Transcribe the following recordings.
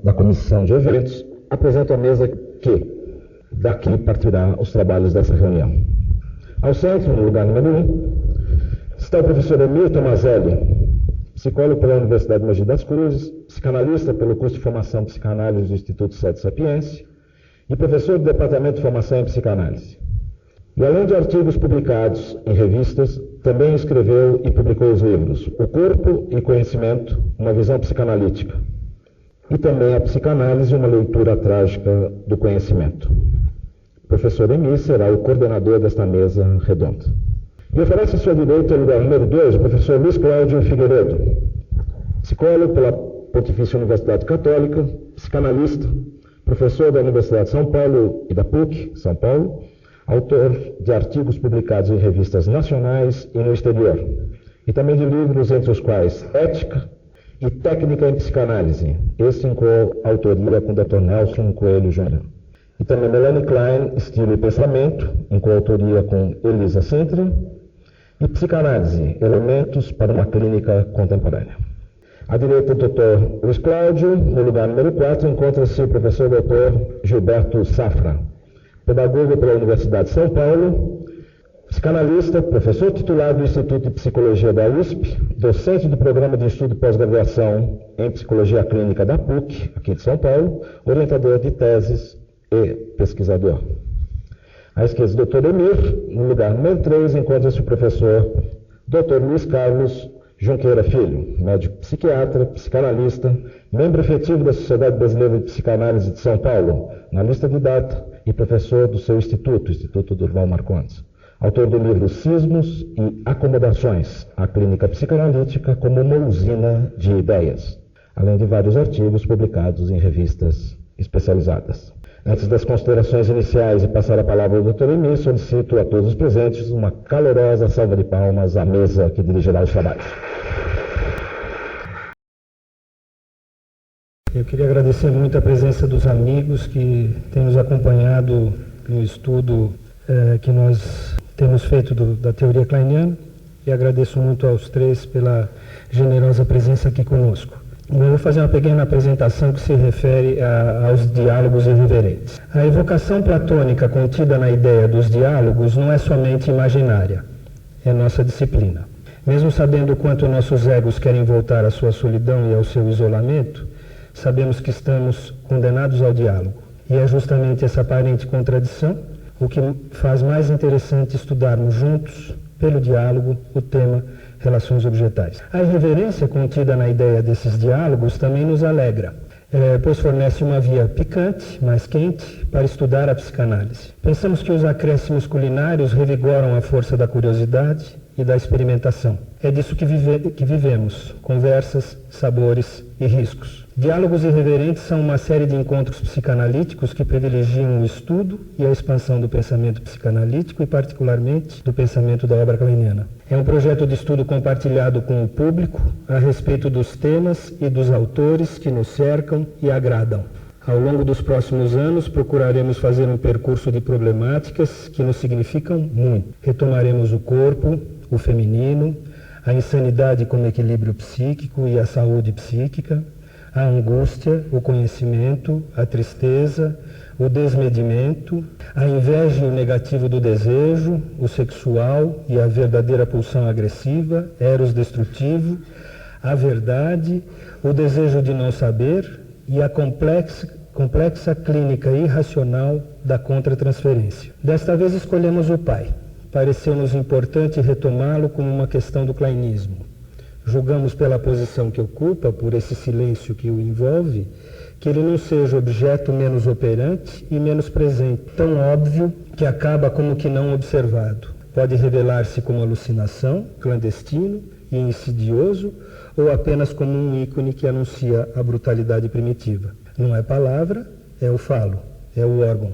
da comissão de eventos, apresento a mesa que daqui partirá os trabalhos dessa reunião. Ao centro, no lugar número 1, está o professor Emir Tomazelli, psicólogo pela Universidade de Mogi das Cruzes, psicanalista pelo curso de formação psicanálise do Instituto Sede Sapiense e professor do Departamento de Formação em Psicanálise. E além de artigos publicados em revistas, também escreveu e publicou os livros O Corpo e Conhecimento, uma visão psicanalítica, e também a psicanálise, uma leitura trágica do conhecimento. O professor Emir será o coordenador desta mesa redonda. E oferece à sua direita, lugar número 2, o professor Luiz Cláudio Figueiredo, psicólogo pela Pontifícia Universidade Católica, psicanalista, professor da Universidade de São Paulo e da PUC, São Paulo, autor de artigos publicados em revistas nacionais e no exterior, e também de livros entre os quais Ética e Técnica em Psicanálise, esse em coautoria com o Dr. Nelson Coelho Jr. E também Melanie Klein, Estilo e Pensamento, em coautoria com Elisa Sintra, e Psicanálise, Elementos para uma Clínica Contemporânea. À direita do Dr. Luiz Cláudio, no lugar número 4, encontra-se o professor Dr. Gilberto Safra, pedagogo pela Universidade de São Paulo, psicanalista, professor titular do Instituto de Psicologia da USP, docente do Programa de Estudo e Pós-Graduação em Psicologia Clínica da PUC, aqui de São Paulo, orientador de teses e pesquisador. À esquerda do Dr. Emir, no lugar número 3, encontra-se o professor Dr. Luiz Carlos Junqueira Filho, médico psiquiatra, psicanalista, membro efetivo da Sociedade Brasileira de Psicanálise de São Paulo, analista de data e professor do seu instituto, Instituto Durval Marcondes. Autor do livro Sismos e Acomodações, a clínica psicanalítica como uma usina de ideias, além de vários artigos publicados em revistas especializadas. Antes das considerações iniciais e passar a palavra ao Dr. Emir, solicito a todos os presentes uma calorosa salva de palmas à mesa que dirigirá os trabalhos. Eu queria agradecer muito a presença dos amigos que têm nos acompanhado no estudo que nós temos feito da teoria kleiniana, e agradeço muito aos três pela generosa presença aqui conosco. Eu vou fazer uma pequena apresentação que se refere aos diálogos irreverentes. A evocação platônica contida na ideia dos diálogos não é somente imaginária, é nossa disciplina. Mesmo sabendo o quanto nossos egos querem voltar à sua solidão e ao seu isolamento, sabemos que estamos condenados ao diálogo. E é justamente essa aparente contradição o que faz mais interessante estudarmos juntos, pelo diálogo, o tema relações objetais. A irreverência contida na ideia desses diálogos também nos alegra, pois fornece uma via picante, mais quente, para estudar a psicanálise. Pensamos que os acréscimos culinários revigoram a força da curiosidade e da experimentação. É disso que vivemos, conversas, sabores e riscos. Diálogos irreverentes são uma série de encontros psicanalíticos que privilegiam o estudo e a expansão do pensamento psicanalítico e, particularmente, do pensamento da obra kleiniana. É um projeto de estudo compartilhado com o público a respeito dos temas e dos autores que nos cercam e agradam. Ao longo dos próximos anos, procuraremos fazer um percurso de problemáticas que nos significam muito. Retomaremos o corpo, o feminino, a insanidade como equilíbrio psíquico e a saúde psíquica, a angústia, o conhecimento, a tristeza, o desmedimento, a inveja e o negativo do desejo, o sexual e a verdadeira pulsão agressiva, eros destrutivo, a verdade, o desejo de não saber e a complexa clínica irracional da contratransferência. Desta vez escolhemos o pai. Pareceu-nos importante retomá-lo como uma questão do kleinismo. Julgamos pela posição que ocupa, por esse silêncio que o envolve, que ele não seja objeto menos operante e menos presente, tão óbvio que acaba como que não observado. Pode revelar-se como alucinação, clandestino e insidioso, ou apenas como um ícone que anuncia a brutalidade primitiva. Não é palavra, é o falo, é o órgão,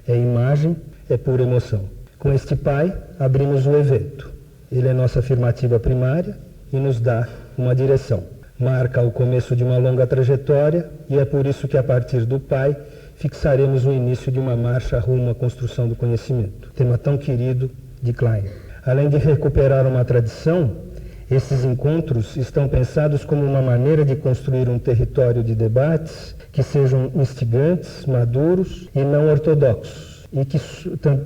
é imagem, é pura emoção. Com este pai, abrimos o evento. Ele é nossa afirmativa primária e nos dá uma direção. Marca o começo de uma longa trajetória e é por isso que a partir do pai fixaremos o início de uma marcha rumo à construção do conhecimento. Tema tão querido de Klein. Além de recuperar uma tradição, esses encontros estão pensados como uma maneira de construir um território de debates que sejam instigantes, maduros e não ortodoxos, e que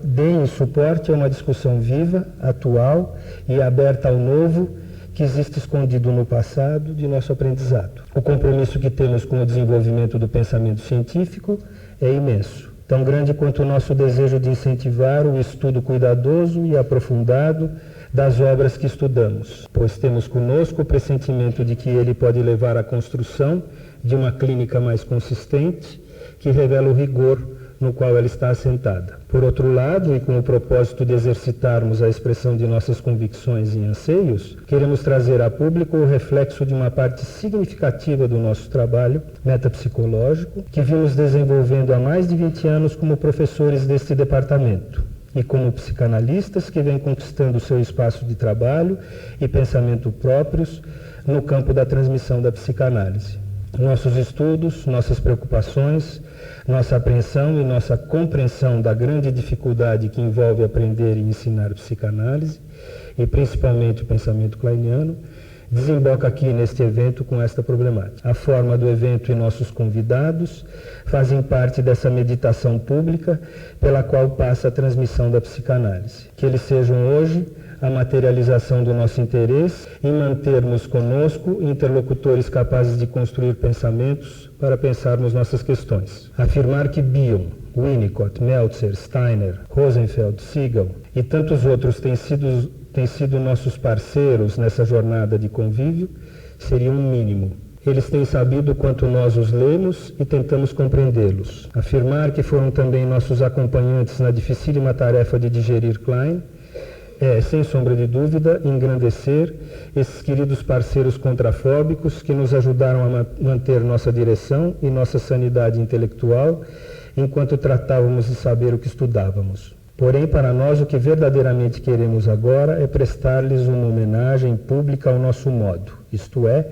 deem suporte a uma discussão viva, atual e aberta ao novo, que existe escondido no passado de nosso aprendizado. O compromisso que temos com o desenvolvimento do pensamento científico é imenso, tão grande quanto o nosso desejo de incentivar o estudo cuidadoso e aprofundado das obras que estudamos, pois temos conosco o pressentimento de que ele pode levar à construção de uma clínica mais consistente, que revela o rigor no qual ela está assentada. Por outro lado, e com o propósito de exercitarmos a expressão de nossas convicções e anseios, queremos trazer a público o reflexo de uma parte significativa do nosso trabalho metapsicológico, que vimos desenvolvendo há mais de 20 anos como professores deste departamento, e como psicanalistas que vêm conquistando seu espaço de trabalho e pensamento próprios no campo da transmissão da psicanálise. Nossos estudos, nossas preocupações, nossa apreensão e nossa compreensão da grande dificuldade que envolve aprender e ensinar psicanálise, e principalmente o pensamento kleiniano, desemboca aqui neste evento com esta problemática. A forma do evento e nossos convidados fazem parte dessa meditação pública pela qual passa a transmissão da psicanálise. Que eles sejam hoje a materialização do nosso interesse em mantermos conosco interlocutores capazes de construir pensamentos para pensarmos nossas questões. Afirmar que Bion, Winnicott, Meltzer, Steiner, Rosenfeld, Siegel e tantos outros têm sido nossos parceiros nessa jornada de convívio seria um mínimo. Eles têm sabido quanto nós os lemos e tentamos compreendê-los. Afirmar que foram também nossos acompanhantes na dificílima tarefa de digerir Klein é, sem sombra de dúvida, engrandecer esses queridos parceiros contrafóbicos que nos ajudaram a manter nossa direção e nossa sanidade intelectual enquanto tratávamos de saber o que estudávamos. Porém, para nós, o que verdadeiramente queremos agora é prestar-lhes uma homenagem pública ao nosso modo, isto é,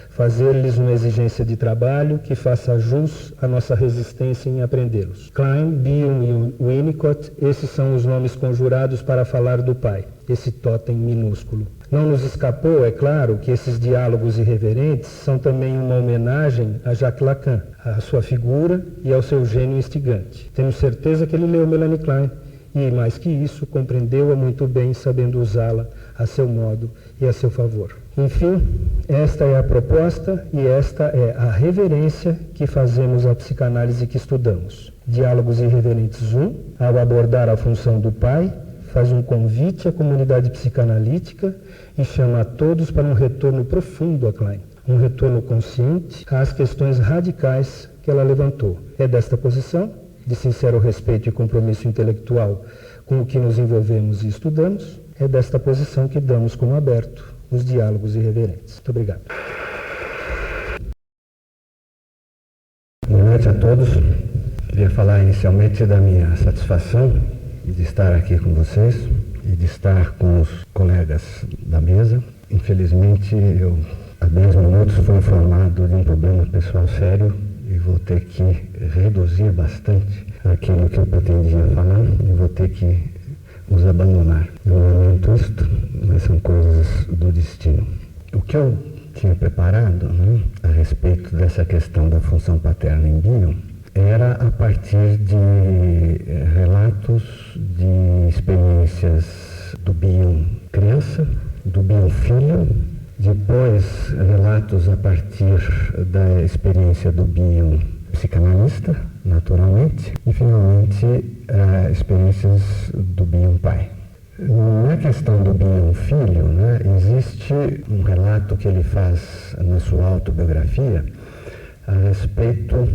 fazer-lhes uma exigência de trabalho que faça jus à nossa resistência em aprendê-los. Klein, Bion e Winnicott, esses são os nomes conjurados para falar do Pai, esse tótem minúsculo. Não nos escapou, é claro, que esses diálogos irreverentes são também uma homenagem a Jacques Lacan, à sua figura e ao seu gênio instigante. Temos certeza que ele leu Melanie Klein e, mais que isso, compreendeu-a muito bem, sabendo usá-la a seu modo e a seu favor. Enfim, esta é a proposta e esta é a reverência que fazemos à psicanálise que estudamos. Diálogos Irreverentes 1, ao abordar a função do Pai, faz um convite à comunidade psicanalítica e chama a todos para um retorno profundo a Klein, um retorno consciente às questões radicais que ela levantou. É desta posição, de sincero respeito e compromisso intelectual com o que nos envolvemos e estudamos, é desta posição que damos como aberto os diálogos irreverentes. Muito obrigado. Boa noite a todos. Queria falar inicialmente da minha satisfação de estar aqui com vocês e de estar com os colegas da mesa. Infelizmente, eu há 10 minutos fui informado de um problema pessoal sério e vou ter que reduzir bastante aquilo que eu pretendia falar e vou ter que os abandonar. Eu lamento isto, mas são coisas do destino. O que eu tinha preparado, a respeito dessa questão da função paterna em Bion era a partir de relatos de experiências do Bion criança, do Bion filho, depois relatos a partir da experiência do Bion psicanalista, naturalmente, e finalmente experiências do Bion pai. Na questão do Bion filho, existe um relato que ele faz na sua autobiografia a respeito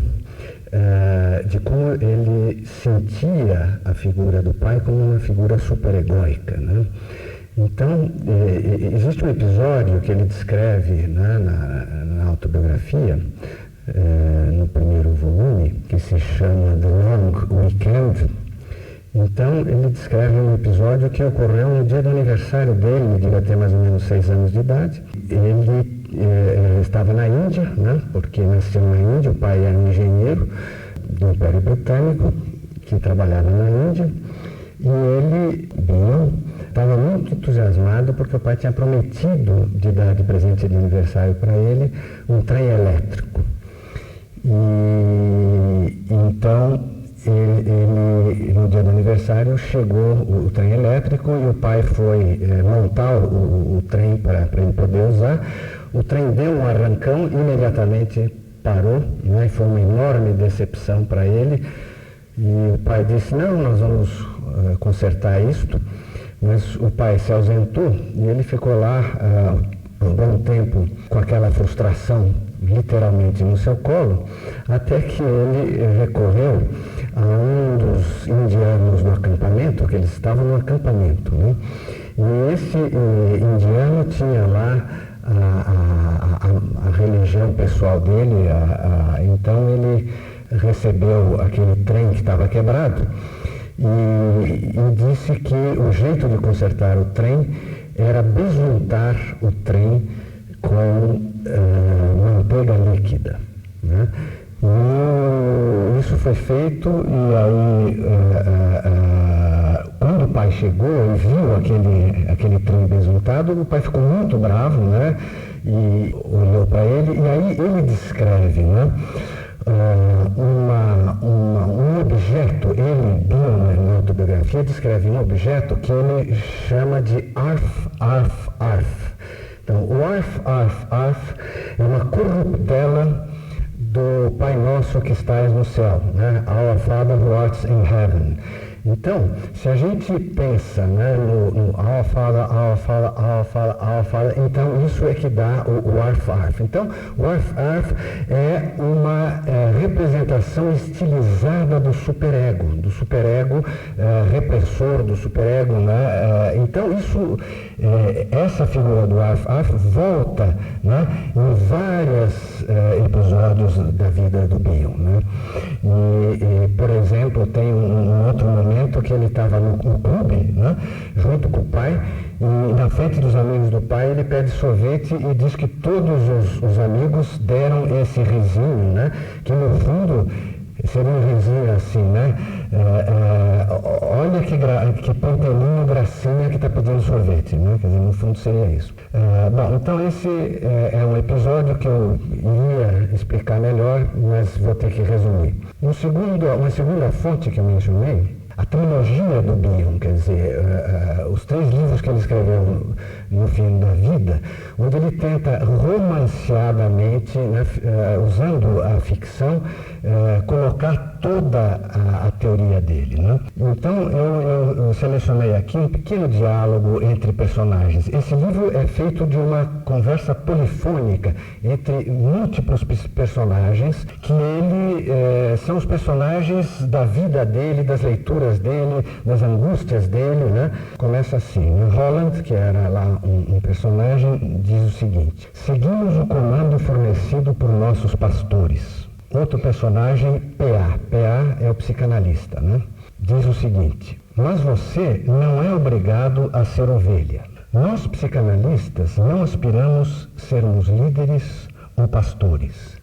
de como ele sentia a figura do pai como uma figura superegóica, Então, existe um episódio que ele descreve na autobiografia, no primeiro volume, que se chama The Long Weekend. Então, ele descreve um episódio que ocorreu no dia do aniversário dele, ele devia ter mais ou menos 6 anos de idade. Ele estava na Índia, porque nasceu na Índia, o pai era um engenheiro do Império Britânico, que trabalhava na Índia, e ele, Bion, estava muito entusiasmado porque o pai tinha prometido de dar de presente de aniversário para ele um trem elétrico. E então, ele, no dia do aniversário, chegou o trem elétrico e o pai foi montar o trem para ele poder usar. O trem deu um arrancão, imediatamente parou, né? Foi uma enorme decepção para ele. E o pai disse, não, nós vamos consertar isto. Mas o pai se ausentou e ele ficou lá um bom tempo com aquela frustração literalmente no seu colo, até que ele recorreu a um dos indianos no acampamento, que eles estavam no acampamento, né? E esse indiano tinha lá a religião pessoal dele, então ele recebeu aquele trem que estava quebrado e disse que o jeito de consertar o trem era besuntar o trem com manteiga líquida, né? E isso foi feito e aí quando o pai chegou e viu aquele trem besuntado, o pai ficou muito bravo, né? E olhou para ele e aí ele descreve, né? Um objeto, ele, na autobiografia, descreve um objeto que ele chama de arf, arf, arf. Então, o arf, arf, arf é uma corruptela do Pai Nosso que estás no céu, né? Our Father who art in heaven. Então, se a gente pensa, né, no Our Father, Our Father, Our Father, Our Father, então isso é que dá o Arf Arf. Então, o Arf Arf é uma representação estilizada do superego repressor, do superego, né? Então, essa figura do Arf Arf volta, né, em vários episódios da vida do Bion, né? E, por exemplo, tem um outro momento que ele estava no clube, né, junto com o pai, e na frente dos amigos do pai ele pede sorvete e diz que todos os amigos deram esse risinho, né, que no fundo seria um risinho assim, né? Olha que pantelinho, gracinha que está pedindo sorvete, né? Quer dizer, no fundo seria isso. Bom, então esse é um episódio que eu ia explicar melhor, mas vou ter que resumir. Uma segunda fonte que eu mencionei, a trilogia do Bion, quer dizer, os 3 livros que ele escreveu no fim da vida, onde ele tenta romanceadamente, né, usando a ficção, colocar toda a teoria dele, né? Então eu selecionei aqui um pequeno diálogo entre personagens. Esse livro é feito de uma conversa polifônica entre múltiplos personagens, que são os personagens da vida dele, das leituras dele, das angústias dele, né? Começa assim, o Roland, que era lá um personagem, diz o seguinte: seguimos o comando fornecido por nossos pastores. Outro personagem, PA é o psicanalista, né? Diz o seguinte: mas você não é obrigado a ser ovelha. Nós psicanalistas não aspiramos sermos líderes ou pastores.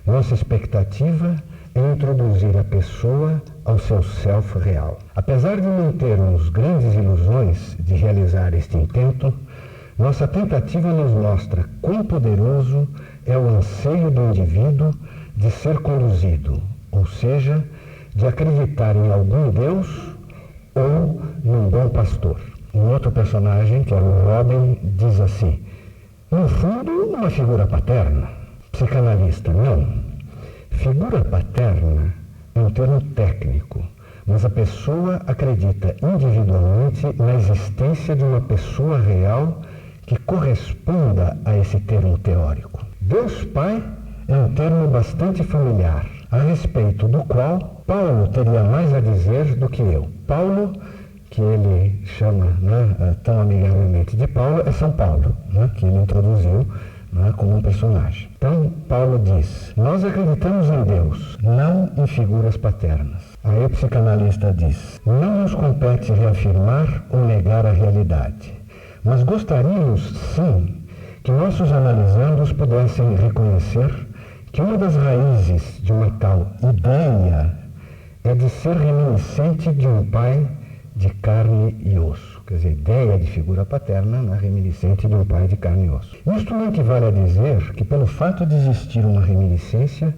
Nossa expectativa é introduzir a pessoa ao seu self real. Apesar de não termos grandes ilusões de realizar este intento, nossa tentativa nos mostra quão poderoso é o anseio do indivíduo de ser conduzido, ou seja, de acreditar em algum Deus ou num bom pastor. Um outro personagem, que era o Robin, diz assim: no fundo, uma figura paterna. Psicanalista, não. Figura paterna é um termo técnico, mas a pessoa acredita individualmente na existência de uma pessoa real que corresponda a esse termo teórico. Deus Pai é um termo bastante familiar, a respeito do qual Paulo teria mais a dizer do que eu. Paulo, que ele chama, né, tão amigavelmente de Paulo, é São Paulo, né, que ele introduziu, né, como um personagem. Então, Paulo diz: nós acreditamos em Deus, não em figuras paternas. Aí o psicanalista diz: não nos compete reafirmar ou negar a realidade, mas gostaríamos, sim, que nossos analisandos pudessem reconhecer que uma das raízes de uma tal ideia é de ser reminiscente de um pai de carne e osso. Quer dizer, ideia de figura paterna, né, reminiscente de um pai de carne e osso. Isto não equivale a dizer que, pelo fato de existir uma reminiscência,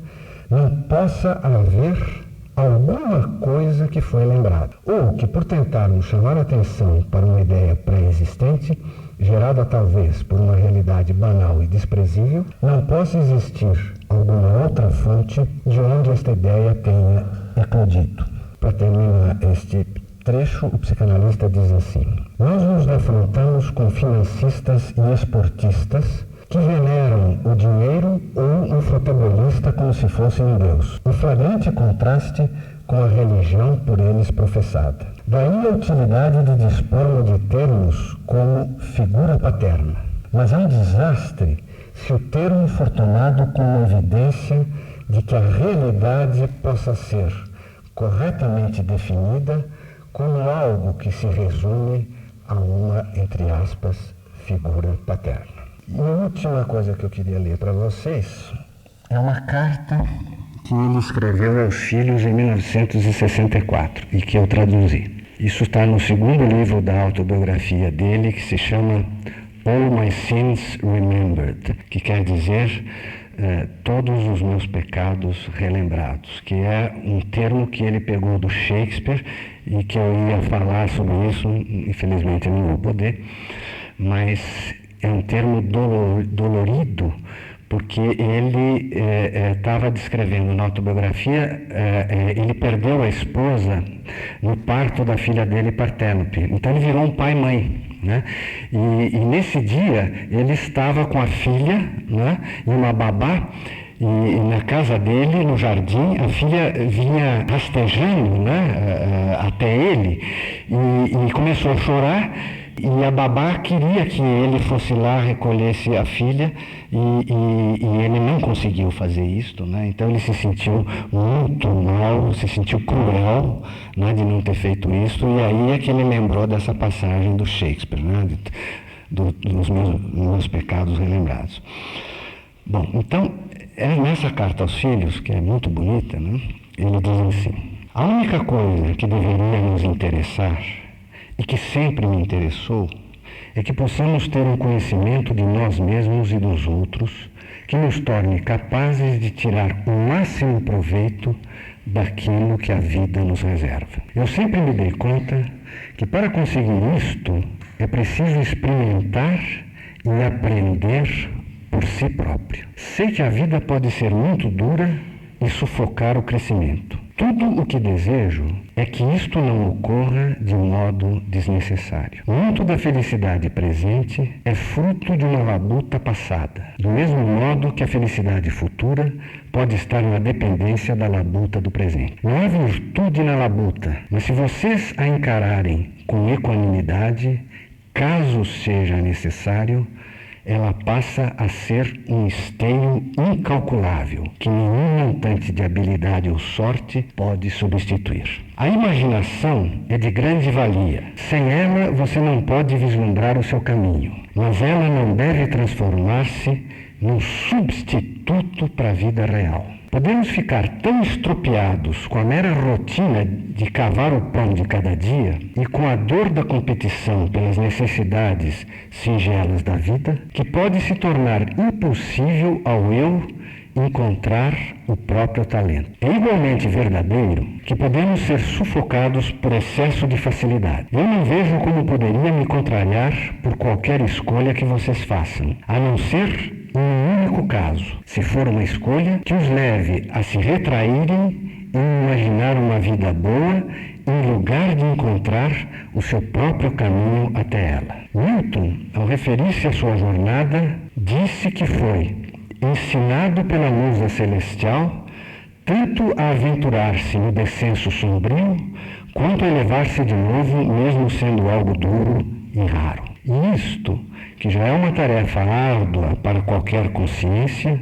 não possa haver alguma coisa que foi lembrada, ou que por tentarmos chamar atenção para uma ideia pré-existente, gerada talvez por uma realidade banal e desprezível, não possa existir alguma outra fonte de onde esta ideia tenha eclodido. Para terminar este trecho, o psicanalista diz assim: nós nos defrontamos com financistas e esportistas que veneram o dinheiro ou um futebolista como se fosse um deus, em flagrante contraste com a religião por eles professada. Daí a utilidade de dispormos de termos como figura paterna. Mas é um desastre se o termo for tomado como evidência de que a realidade possa ser corretamente definida como algo que se resume a uma, entre aspas, figura paterna. E a última coisa que eu queria ler para vocês é uma carta que ele escreveu aos filhos em 1964 e que eu traduzi. Isso está no segundo livro da autobiografia dele, que se chama All My Sins Remembered, que quer dizer todos os meus pecados relembrados, que é um termo que ele pegou do Shakespeare e que eu ia falar sobre isso, infelizmente eu não vou poder, mas é um termo dolorido, porque ele estava descrevendo na autobiografia, ele perdeu a esposa no parto da filha dele, Partênope. Então ele virou um pai e mãe, né? E nesse dia ele estava com a filha, né, e uma babá, e na casa dele, no jardim, a filha vinha rastejando, né, até ele e começou a chorar. E a babá queria que ele fosse lá, recolhesse a filha, e ele não conseguiu fazer isso, né? Então ele se sentiu muito mal, se sentiu cruel, né, de não ter feito isso, e aí é que ele lembrou dessa passagem do Shakespeare, né, dos meus pecados relembrados. Bom, então, nessa carta aos filhos, que é muito bonita, né, ele diz assim: a única coisa que deveria nos interessar e que sempre me interessou é que possamos ter um conhecimento de nós mesmos e dos outros que nos torne capazes de tirar o máximo proveito daquilo que a vida nos reserva. Eu sempre me dei conta que para conseguir isto é preciso experimentar e aprender por si próprio. Sei que a vida pode ser muito dura e sufocar o crescimento. Tudo o que desejo é que isto não ocorra de modo desnecessário. Muito da felicidade presente é fruto de uma labuta passada, do mesmo modo que a felicidade futura pode estar na dependência da labuta do presente. Não há virtude na labuta, mas se vocês a encararem com equanimidade, caso seja necessário, ela passa a ser um esteio incalculável, que nenhum montante de habilidade ou sorte pode substituir. A imaginação é de grande valia. Sem ela, você não pode vislumbrar o seu caminho, mas ela não deve transformar-se num substituto para a vida real. Podemos ficar tão estropiados com a mera rotina de cavar o pão de cada dia e com a dor da competição pelas necessidades singelas da vida, que pode se tornar impossível ao eu encontrar o próprio talento. É igualmente verdadeiro que podemos ser sufocados por excesso de facilidade. Eu não vejo como poderia me contrariar por qualquer escolha que vocês façam, a não ser em um único caso, se for uma escolha que os leve a se retraírem e imaginar uma vida boa em lugar de encontrar o seu próprio caminho até ela. Milton, ao referir-se à sua jornada, disse que foi ensinado pela musa celestial tanto a aventurar-se no descenso sombrio, quanto a elevar-se de novo, mesmo sendo algo duro e raro. E isto, que já é uma tarefa árdua para qualquer consciência,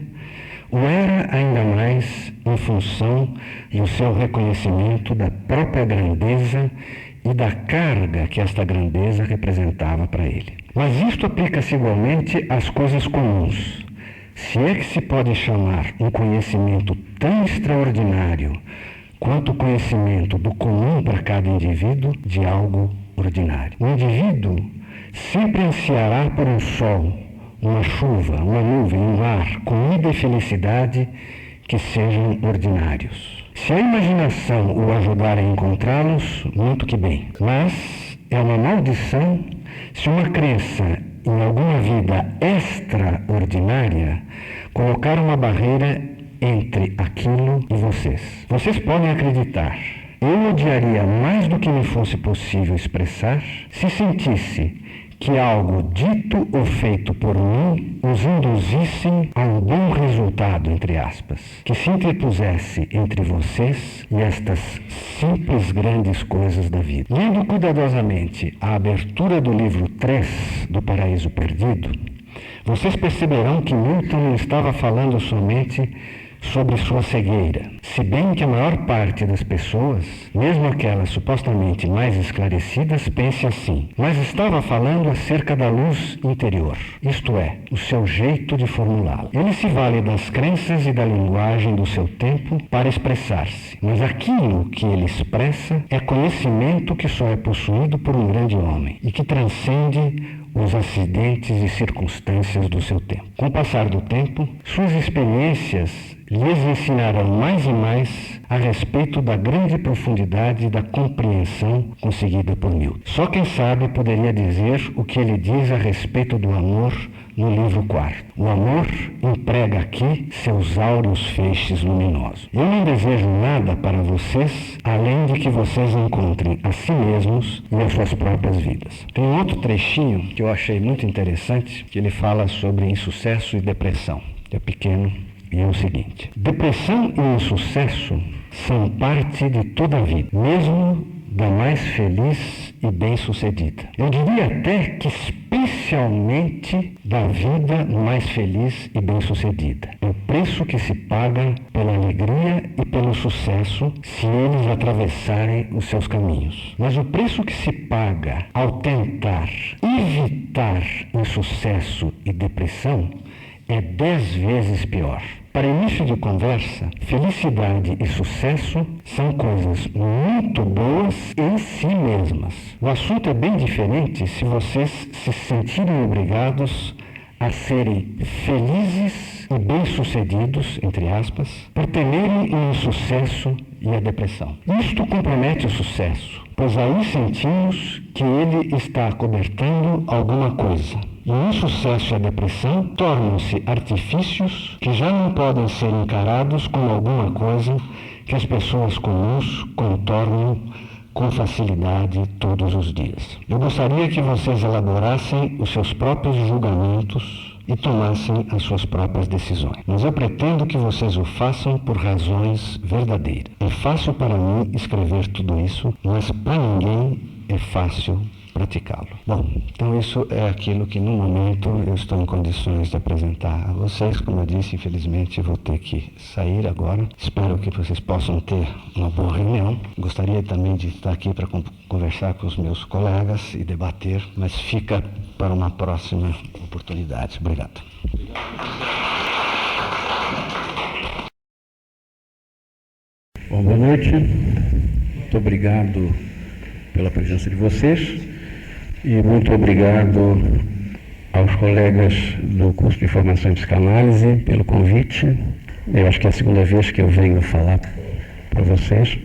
o era ainda mais em função do seu reconhecimento da própria grandeza e da carga que esta grandeza representava para ele. Mas isto aplica-se igualmente às coisas comuns, se é que se pode chamar um conhecimento tão extraordinário quanto o conhecimento do comum para cada indivíduo de algo ordinário. O indivíduo sempre ansiará por um sol, uma chuva, uma nuvem, um ar, comida e felicidade que sejam ordinários. Se a imaginação o ajudar a encontrá-los, muito que bem. Mas é uma maldição se uma crença em alguma vida extraordinária colocar uma barreira entre aquilo e vocês. Vocês podem acreditar. Eu odiaria mais do que me fosse possível expressar se sentisse que algo dito ou feito por mim os induzissem a um bom resultado, entre aspas, que se interpusesse entre vocês e estas simples grandes coisas da vida. Lendo cuidadosamente a abertura do livro 3 do Paraíso Perdido, vocês perceberão que Milton não estava falando somente sobre sua cegueira, se bem que a maior parte das pessoas, mesmo aquelas supostamente mais esclarecidas, pense assim, mas estava falando acerca da luz interior, isto é, o seu jeito de formulá-la. Ele se vale das crenças e da linguagem do seu tempo para expressar-se, mas aquilo que ele expressa é conhecimento que só é possuído por um grande homem e que transcende os acidentes e circunstâncias do seu tempo. Com o passar do tempo, suas experiências lhes ensinarão mais e mais a respeito da grande profundidade da compreensão conseguida por Milton. Só quem sabe poderia dizer o que ele diz a respeito do amor no livro 4. O amor emprega aqui seus áureos feixes luminosos. Eu não desejo nada para vocês, além de que vocês encontrem a si mesmos e as suas próprias vidas. Tem um outro trechinho que eu achei muito interessante, que ele fala sobre insucesso e depressão. É pequeno e é o seguinte: depressão e insucesso são parte de toda a vida, mesmo da mais feliz e bem-sucedida. Eu diria até que especialmente da vida mais feliz e bem-sucedida. É o preço que se paga pela alegria e pelo sucesso se eles atravessarem os seus caminhos. Mas o preço que se paga ao tentar evitar insucesso e depressão é 10 vezes pior. Para início de conversa, felicidade e sucesso são coisas muito boas em si mesmas. O assunto é bem diferente se vocês se sentirem obrigados a serem felizes e bem-sucedidos, entre aspas, por temerem o insucesso e a depressão. Isto compromete o sucesso, pois aí sentimos que ele está acobertando alguma coisa. E o insucesso e a depressão tornam-se artifícios que já não podem ser encarados como alguma coisa que as pessoas comuns contornam com facilidade todos os dias. Eu gostaria que vocês elaborassem os seus próprios julgamentos e tomassem as suas próprias decisões. Mas eu pretendo que vocês o façam por razões verdadeiras. É fácil para mim escrever tudo isso, mas para ninguém é fácil praticá-lo. Bom, então isso é aquilo que no momento eu estou em condições de apresentar a vocês. Como eu disse, infelizmente vou ter que sair agora. Espero que vocês possam ter uma boa reunião. Gostaria também de estar aqui para conversar com os meus colegas e debater, mas fica para uma próxima oportunidade. Obrigado. Bom, boa noite. Muito obrigado pela presença de vocês. E muito obrigado aos colegas do curso de formação em psicanálise pelo convite. Eu acho que é a segunda vez que eu venho falar para vocês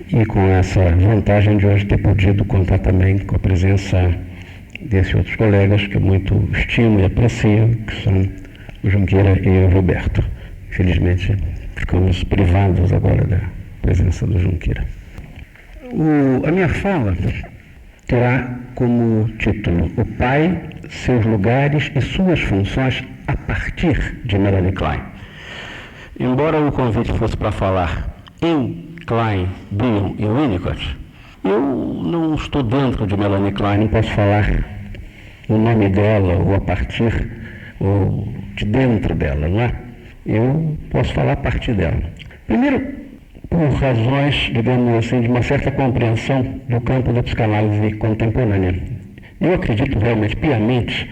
e com essa vantagem de hoje ter podido contar também com a presença desses outros colegas que eu muito estimo e aprecio, que são o Junqueira e o Roberto. Infelizmente, ficamos privados agora da presença do Junqueira. A minha fala terá como título O Pai, Seus Lugares e Suas Funções a partir de Melanie Klein. Embora o convite fosse para falar em Klein, Bion e Winnicott, eu não estou dentro de Melanie Klein, não posso falar o nome dela ou a partir ou de dentro dela, não é? Eu posso falar a partir dela. Primeiro, por razões, digamos assim, de uma certa compreensão do campo da psicanálise contemporânea. Eu acredito realmente, piamente,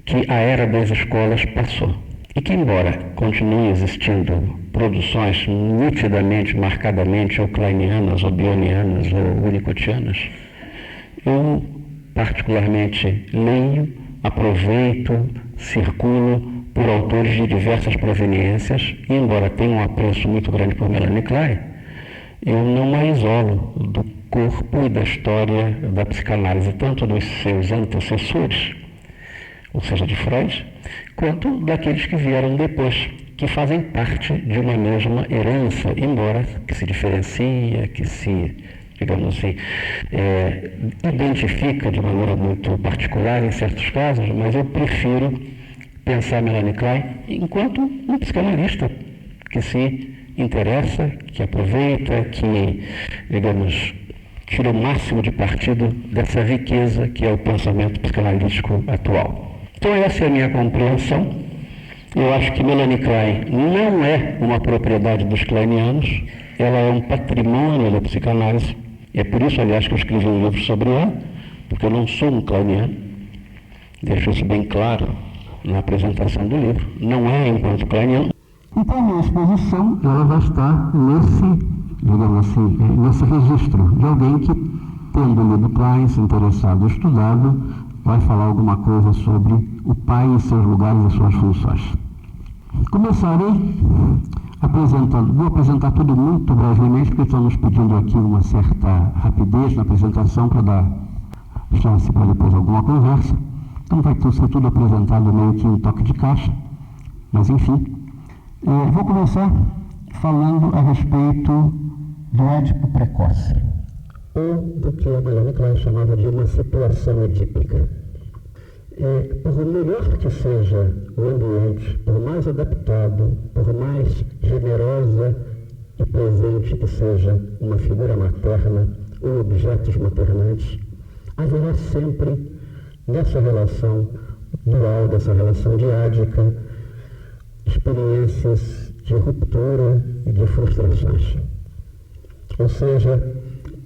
que a era das escolas passou. E que, embora continue existindo produções nitidamente, marcadamente, ou kleinianas, ou bionianas, ou winnicottianas, eu particularmente leio, aproveito, circulo por autores de diversas proveniências, e embora tenha um apreço muito grande por Melanie Klein, eu não a isolo do corpo e da história da psicanálise, tanto dos seus antecessores, ou seja, de Freud, quanto daqueles que vieram depois, que fazem parte de uma mesma herança, embora que se diferencia, que se, digamos assim, identifica de maneira muito particular em certos casos, mas eu prefiro pensar Melanie Klein enquanto um psicanalista que se interessa, que aproveita, que, digamos, tira o máximo de partido dessa riqueza que é o pensamento psicanalítico atual. Então essa é a minha compreensão. Eu acho que Melanie Klein não é uma propriedade dos kleinianos, ela é um patrimônio da psicanálise. É por isso, aliás, que eu escrevi um livro sobre ela, porque eu não sou um kleiniano. Deixo isso bem claro na apresentação do livro. Não é enquanto kleiniano. Então, a minha exposição ela vai estar nesse, digamos assim, nesse registro de alguém que, tendo lido Klein, se interessado, estudado, vai falar alguma coisa sobre o pai e seus lugares e suas funções. Começarei vou apresentar tudo muito brevemente, porque estão nos pedindo aqui uma certa rapidez na apresentação para dar chance para depois alguma conversa. Então vai ser tudo apresentado meio que em toque de caixa, mas enfim. Vou começar falando a respeito do Édipo precoce, ou do que a Melanie Klein chamava de uma situação edípica. Por melhor que seja o ambiente, por mais adaptado, por mais generosa e presente que seja uma figura materna ou objetos maternantes, haverá sempre nessa relação dual, dessa relação diádica, experiências de ruptura e de frustrações. Ou seja,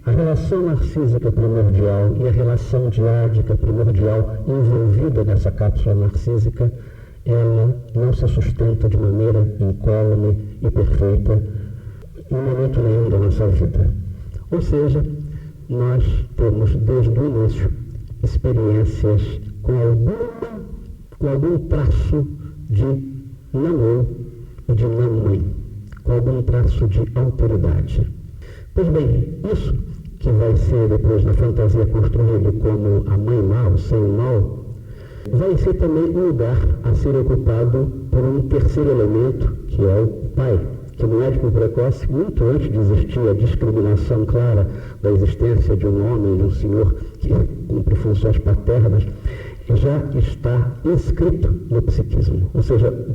a relação narcísica primordial e a relação diádica primordial envolvida nessa cápsula narcísica, ela não se sustenta de maneira incólume e perfeita em momento nenhum da nossa vida. Ou seja, nós temos desde o início experiências com algum traço de não eu e de não mãe, com algum traço de autoridade. Pois bem, isso que vai ser depois na fantasia construído como a mãe mal, sem o mal, vai ser também um lugar a ser ocupado por um terceiro elemento, que é o pai, que no Édipo precoce, muito antes de existir a discriminação clara da existência de um homem, de um senhor que cumpre funções paternas, já está inscrito no psiquismo. Ou seja, o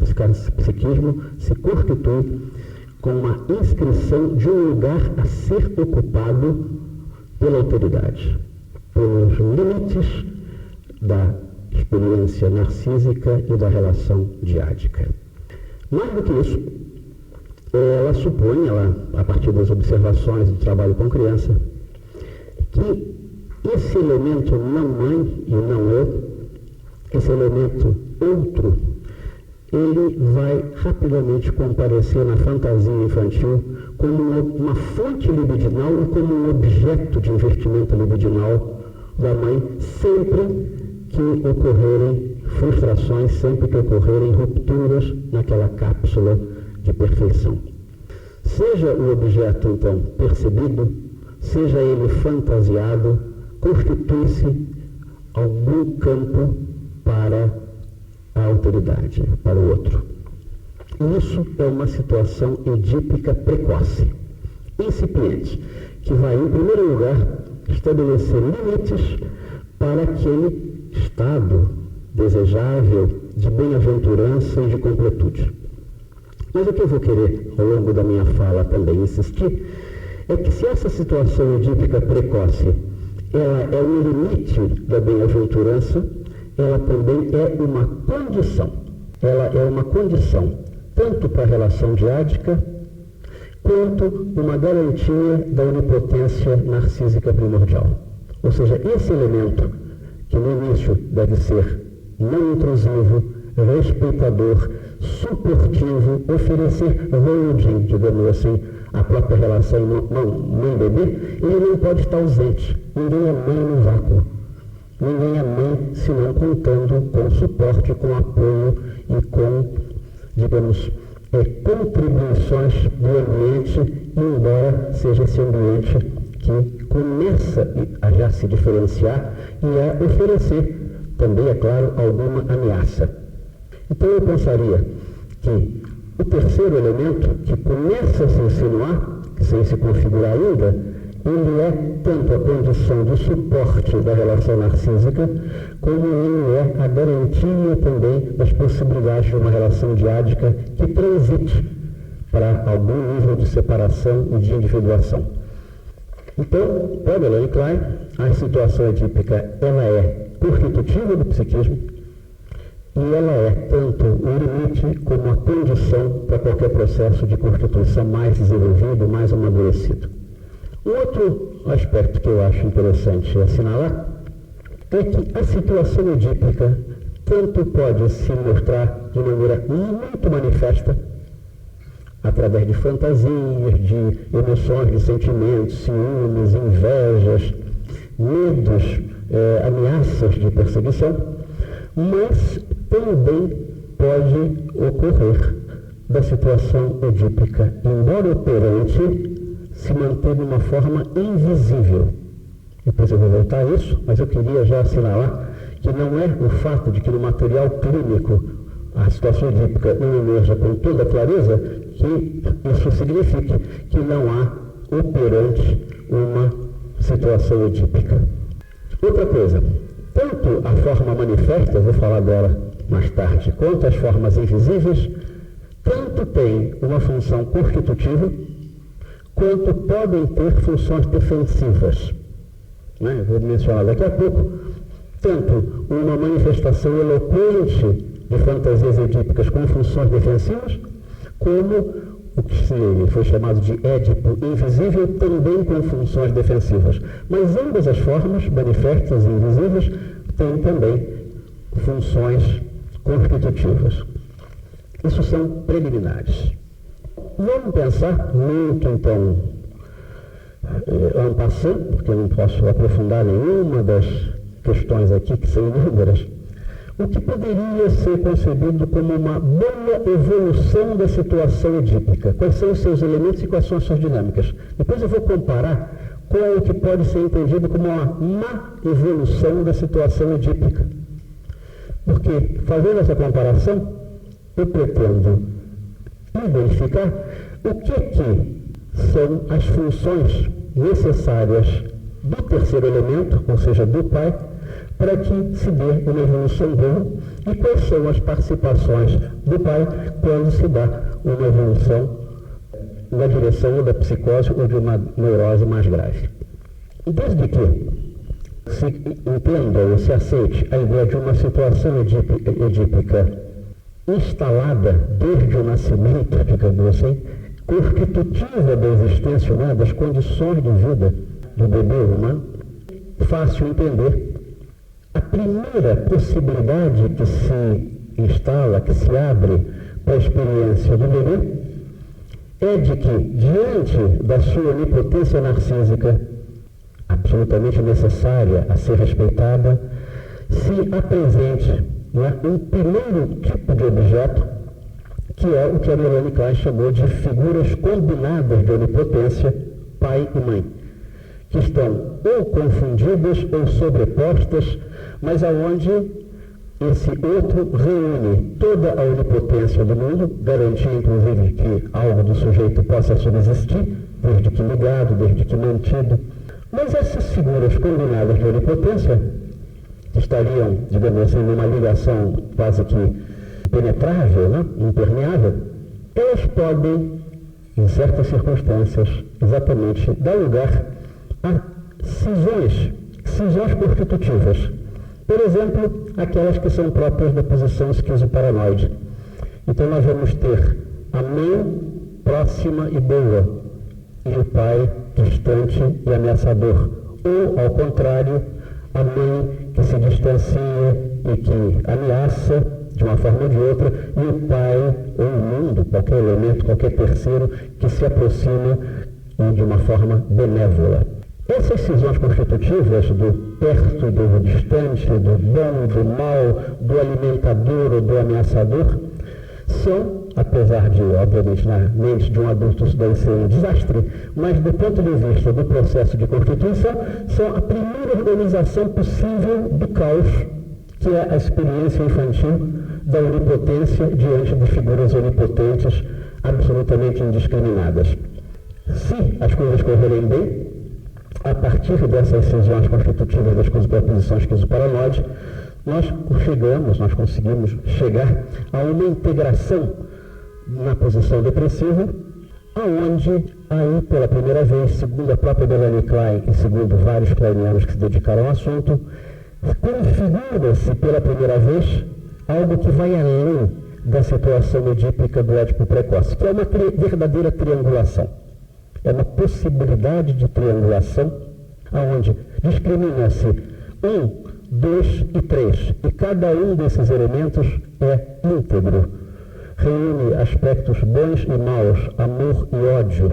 psiquismo se constitui com uma inscrição de um lugar a ser ocupado pela autoridade, pelos limites da experiência narcísica e da relação diádica. Mais do que isso, ela supõe, a partir das observações do trabalho com criança, que esse elemento não mãe e não eu, esse elemento outro, ele vai rapidamente comparecer na fantasia infantil como uma fonte libidinal e como um objeto de investimento libidinal da mãe, sempre que ocorrerem frustrações, sempre que ocorrerem rupturas naquela cápsula de perfeição. Seja o objeto, então, percebido, seja ele fantasiado, constitui-se algum campo para a autoridade, para o outro. Isso é uma situação edípica precoce, incipiente, que vai, em primeiro lugar, estabelecer limites para aquele estado desejável de bem-aventurança e de completude. Mas o que eu vou querer, ao longo da minha fala, também insistir, é que se essa situação edípica precoce ela é um limite da bem-aventurança, ela também é uma condição. Ela é uma condição tanto para a relação diádica, quanto uma garantia da onipotência narcísica primordial. Ou seja, esse elemento, que no início deve ser não intrusivo, respeitador, suportivo, oferecer holding, digamos assim, a própria relação mãe-bebê, ele não pode estar ausente. Ninguém é mãe no vácuo. ninguém é mãe senão contando com suporte, com apoio e com, digamos, contribuições do ambiente, embora seja esse ambiente que começa a já se diferenciar e a oferecer também, é claro, alguma ameaça. Então eu pensaria que o terceiro elemento, que começa a se insinuar, sem se configurar ainda, ele é tanto a condição de suporte da relação narcísica, como ele é a garantia também das possibilidades de uma relação diádica que transite para algum nível de separação e de individuação. Então, para Melanie Klein, a situação edípica ela é constitutiva do psiquismo e ela é tanto o limite como a condição para qualquer processo de constituição mais desenvolvido, mais amadurecido. Um outro aspecto que eu acho interessante assinalar é que a situação edípica tanto pode se mostrar de maneira muito manifesta através de fantasias, de emoções, de sentimentos, ciúmes, invejas, medos, ameaças de perseguição, mas também pode ocorrer da situação edípica, embora operante, se manter de uma forma invisível. Depois eu vou voltar a isso, mas eu queria já assinalar que não é o fato de que no material clínico a situação edípica não emerja com toda clareza que isso signifique que não há operante uma situação edípica. Outra coisa, tanto a forma manifesta, vou falar agora mais tarde, quanto as formas invisíveis, tanto tem uma função constitutiva, quanto podem ter funções defensivas. Eu vou mencionar daqui a pouco, tanto uma manifestação eloquente de fantasias edípicas com funções defensivas, como o que foi chamado de Édipo invisível, também com funções defensivas. Mas ambas as formas, manifestas e invisíveis, têm também funções constitutivas. Isso são preliminares. Vamos pensar muito, então, en passant, porque eu não posso aprofundar nenhuma das questões aqui, que são inúmeras, o que poderia ser concebido como uma boa evolução da situação edípica. Quais são os seus elementos e quais são as suas dinâmicas? Depois eu vou comparar com o que pode ser entendido como uma má evolução da situação edípica. Porque, fazendo essa comparação, eu pretendo identificar o que são as funções necessárias do terceiro elemento, ou seja, do pai, para que se dê uma evolução boa e quais são as participações do pai quando se dá uma evolução na direção da psicose ou de uma neurose mais grave. Desde que se entenda ou se aceite a ideia de uma situação edípica instalada desde o nascimento, digamos assim, constitutiva da existência humana, das condições de vida do bebê humano, fácil entender. A primeira possibilidade que se instala, que se abre para a experiência do bebê, é de que, diante da sua onipotência narcísica, absolutamente necessária a ser respeitada, se apresente um primeiro tipo de objeto, que é o que a Melanie Klein chamou de figuras combinadas de onipotência, pai e mãe, que estão ou confundidas ou sobrepostas, mas aonde esse outro reúne toda a onipotência do mundo, garantindo inclusive que algo do sujeito possa subsistir, desde que ligado, desde que mantido. Mas essas figuras combinadas de onipotência, que estariam, digamos assim, numa ligação quase que penetrável, impermeável, elas podem, em certas circunstâncias, exatamente dar lugar a cisões constitutivas. Por exemplo, aquelas que são próprias da posição esquizoparanoide. Então nós vamos ter a mãe próxima e boa, e o pai distante e ameaçador. Ou, ao contrário, a mãe que se distancia e que ameaça de uma forma ou de outra, e o pai ou o mundo, qualquer elemento, qualquer terceiro, que se aproxima de uma forma benévola. Essas cisões constitutivas do perto, do distante, do bom, do mal, do alimentador ou do ameaçador, são, apesar de, obviamente, na mente de um adulto isso deve ser um desastre, mas do ponto de vista do processo de constituição, são a primeira organização possível do caos, que é a experiência infantil da onipotência diante de figuras onipotentes absolutamente indiscriminadas. Se as coisas correrem bem, a partir dessas cisões constitutivas das proposições esquizoparanoide, nós conseguimos chegar a uma integração na posição depressiva, aonde, aí, pela primeira vez, segundo a própria Melanie Klein e segundo vários kleinianos que se dedicaram ao assunto, configura-se pela primeira vez algo que vai além da situação edípica do Édipo precoce, que é uma verdadeira triangulação. É uma possibilidade de triangulação, onde discrimina-se 1, 2 e 3, e cada um desses elementos é íntegro. Reúne aspectos bons e maus, amor e ódio,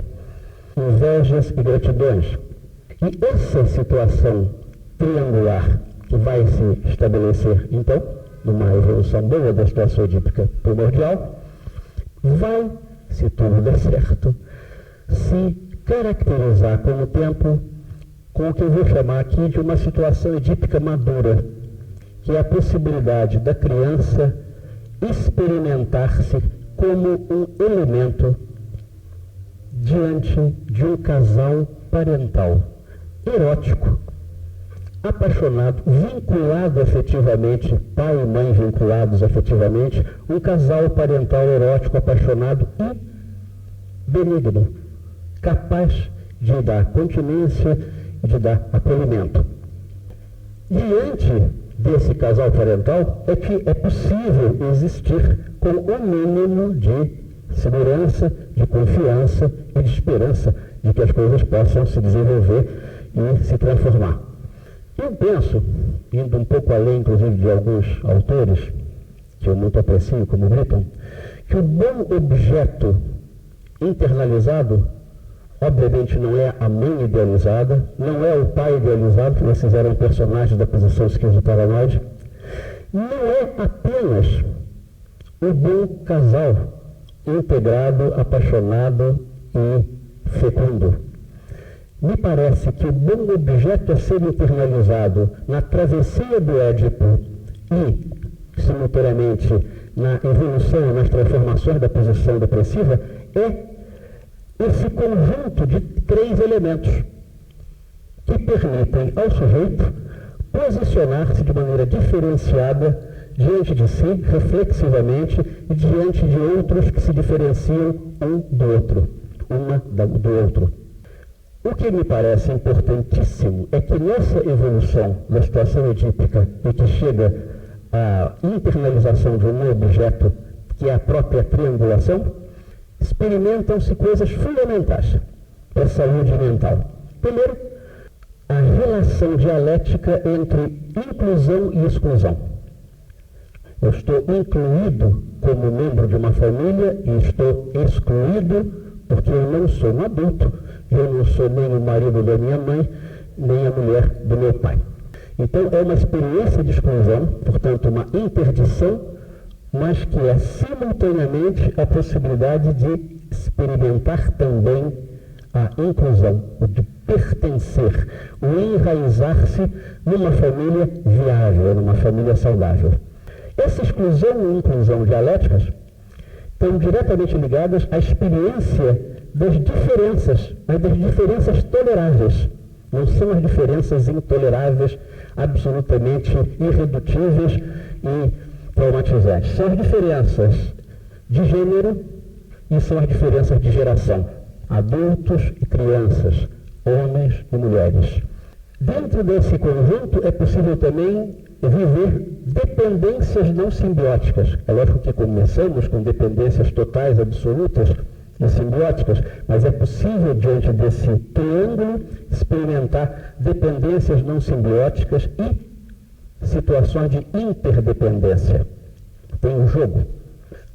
invejas e gratidões. E essa situação triangular que vai se estabelecer, então, numa evolução boa da situação edípica primordial, vai, se tudo der certo, se caracterizar com o tempo com o que eu vou chamar aqui de uma situação edípica madura, que é a possibilidade da criança experimentar-se como um elemento diante de um casal parental erótico, apaixonado, vinculado afetivamente, pai e mãe vinculados afetivamente, um casal parental erótico, apaixonado e benigno, capaz de dar continência e de dar acolhimento. Diante desse casal parental é que é possível existir com o mínimo de segurança, de confiança e de esperança de que as coisas possam se desenvolver e se transformar. Eu penso, indo um pouco além, inclusive, de alguns autores, que eu muito aprecio, como Britton, que o bom objeto internalizado, obviamente, não é a mãe idealizada, não é o pai idealizado, que vocês eram personagens da posição esquizoparanoide, não é apenas o bom casal integrado, apaixonado e fecundo. Me parece que o bom objeto a ser internalizado na travessia do Édipo e, simultaneamente, na evolução, nas transformações da posição depressiva, é esse conjunto de 3 elementos que permitem ao sujeito posicionar-se de maneira diferenciada diante de si, reflexivamente, e diante de outros que se diferenciam um do outro, do outro. O que me parece importantíssimo é que nessa evolução da situação edípica e que chega à internalização de um objeto, que é a própria triangulação, experimentam-se coisas fundamentais para a saúde mental. Primeiro, a relação dialética entre inclusão e exclusão. Eu estou incluído como membro de uma família e estou excluído porque eu não sou um adulto, eu não sou nem o marido da minha mãe, nem a mulher do meu pai. Então é uma experiência de exclusão, portanto uma interdição, mas que é simultaneamente a possibilidade de experimentar também a inclusão, o de pertencer, o enraizar-se numa família viável, numa família saudável. Essa exclusão e inclusão dialéticas estão diretamente ligadas à experiência das diferenças, mas das diferenças toleráveis. Não são as diferenças intoleráveis, absolutamente irredutíveis e traumatizantes. São as diferenças de gênero e são as diferenças de geração. Adultos e crianças, homens e mulheres. Dentro desse conjunto é possível também viver dependências não simbióticas. É lógico que começamos com dependências totais, absolutas e simbióticas, mas é possível, diante desse triângulo, experimentar dependências não simbióticas e situações de interdependência. Tem um jogo.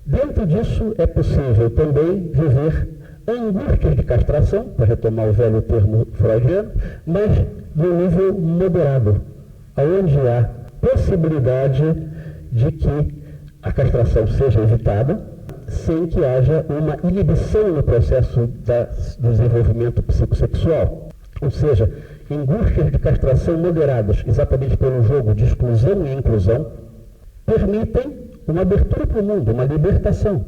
Dentro disso é possível também viver angústias de castração, para retomar o velho termo freudiano, mas de um nível moderado, onde há possibilidade de que a castração seja evitada, sem que haja uma inibição no processo do desenvolvimento psicossexual. Ou seja, angústias de castração moderadas, exatamente pelo jogo de exclusão e inclusão, permitem uma abertura para o mundo, uma libertação.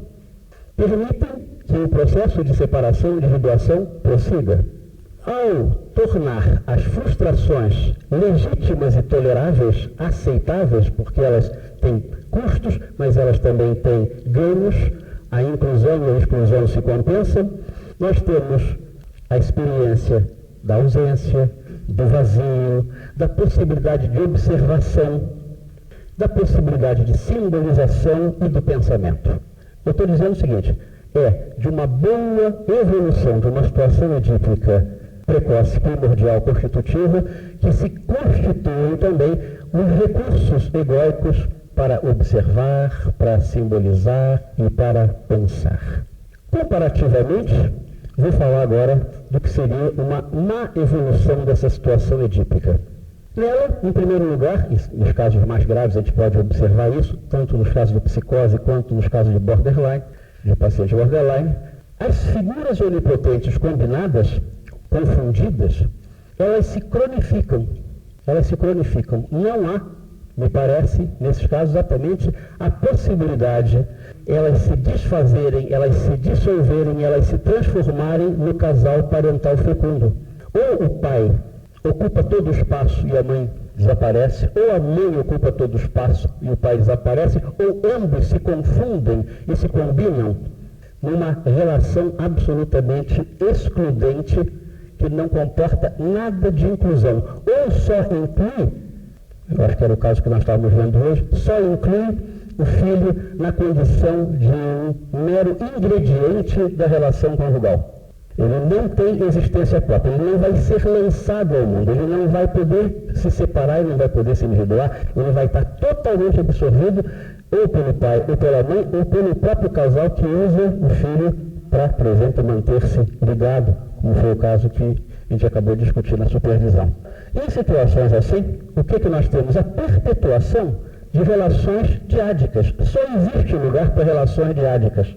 Permitem que o processo de separação e individuação prossiga. Ao tornar as frustrações legítimas e toleráveis, aceitáveis, porque elas têm custos, mas elas também têm ganhos, a inclusão e a exclusão se compensam, nós temos a experiência da ausência, do vazio, da possibilidade de observação, da possibilidade de simbolização e do pensamento. Eu estou dizendo o seguinte, de uma boa evolução de uma situação edípica precoce, primordial, constitutiva, que se constituem também os recursos egóicos para observar, para simbolizar e para pensar. Comparativamente, vou falar agora do que seria uma má evolução dessa situação edípica. Nela, em primeiro lugar, e nos casos mais graves a gente pode observar isso, tanto nos casos de psicose quanto nos casos de borderline, de paciente borderline, as figuras onipotentes combinadas, confundidas, elas se cronificam. Não há, me parece, nesses casos, exatamente a possibilidade elas se desfazerem, elas se dissolverem, elas se transformarem no casal parental fecundo. Ou o pai ocupa todo o espaço e a mãe desaparece, ou a mãe ocupa todo o espaço e o pai desaparece, ou ambos se confundem e se combinam numa relação absolutamente excludente que não comporta nada de inclusão. Ou só inclui, eu acho que era o caso que nós estávamos vendo hoje, só inclui o filho na condição de um mero ingrediente da relação conjugal. Ele não tem existência própria, ele não vai ser lançado ao mundo, ele não vai poder se separar, ele não vai poder se individuar, ele vai estar totalmente absorvido ou pelo pai, ou pela mãe, ou pelo próprio casal que usa o filho para, por exemplo, manter-se ligado, como foi o caso que a gente acabou de discutir na supervisão. Em situações assim, o que nós temos? A perpetuação de relações diádicas. Só existe lugar para relações diádicas.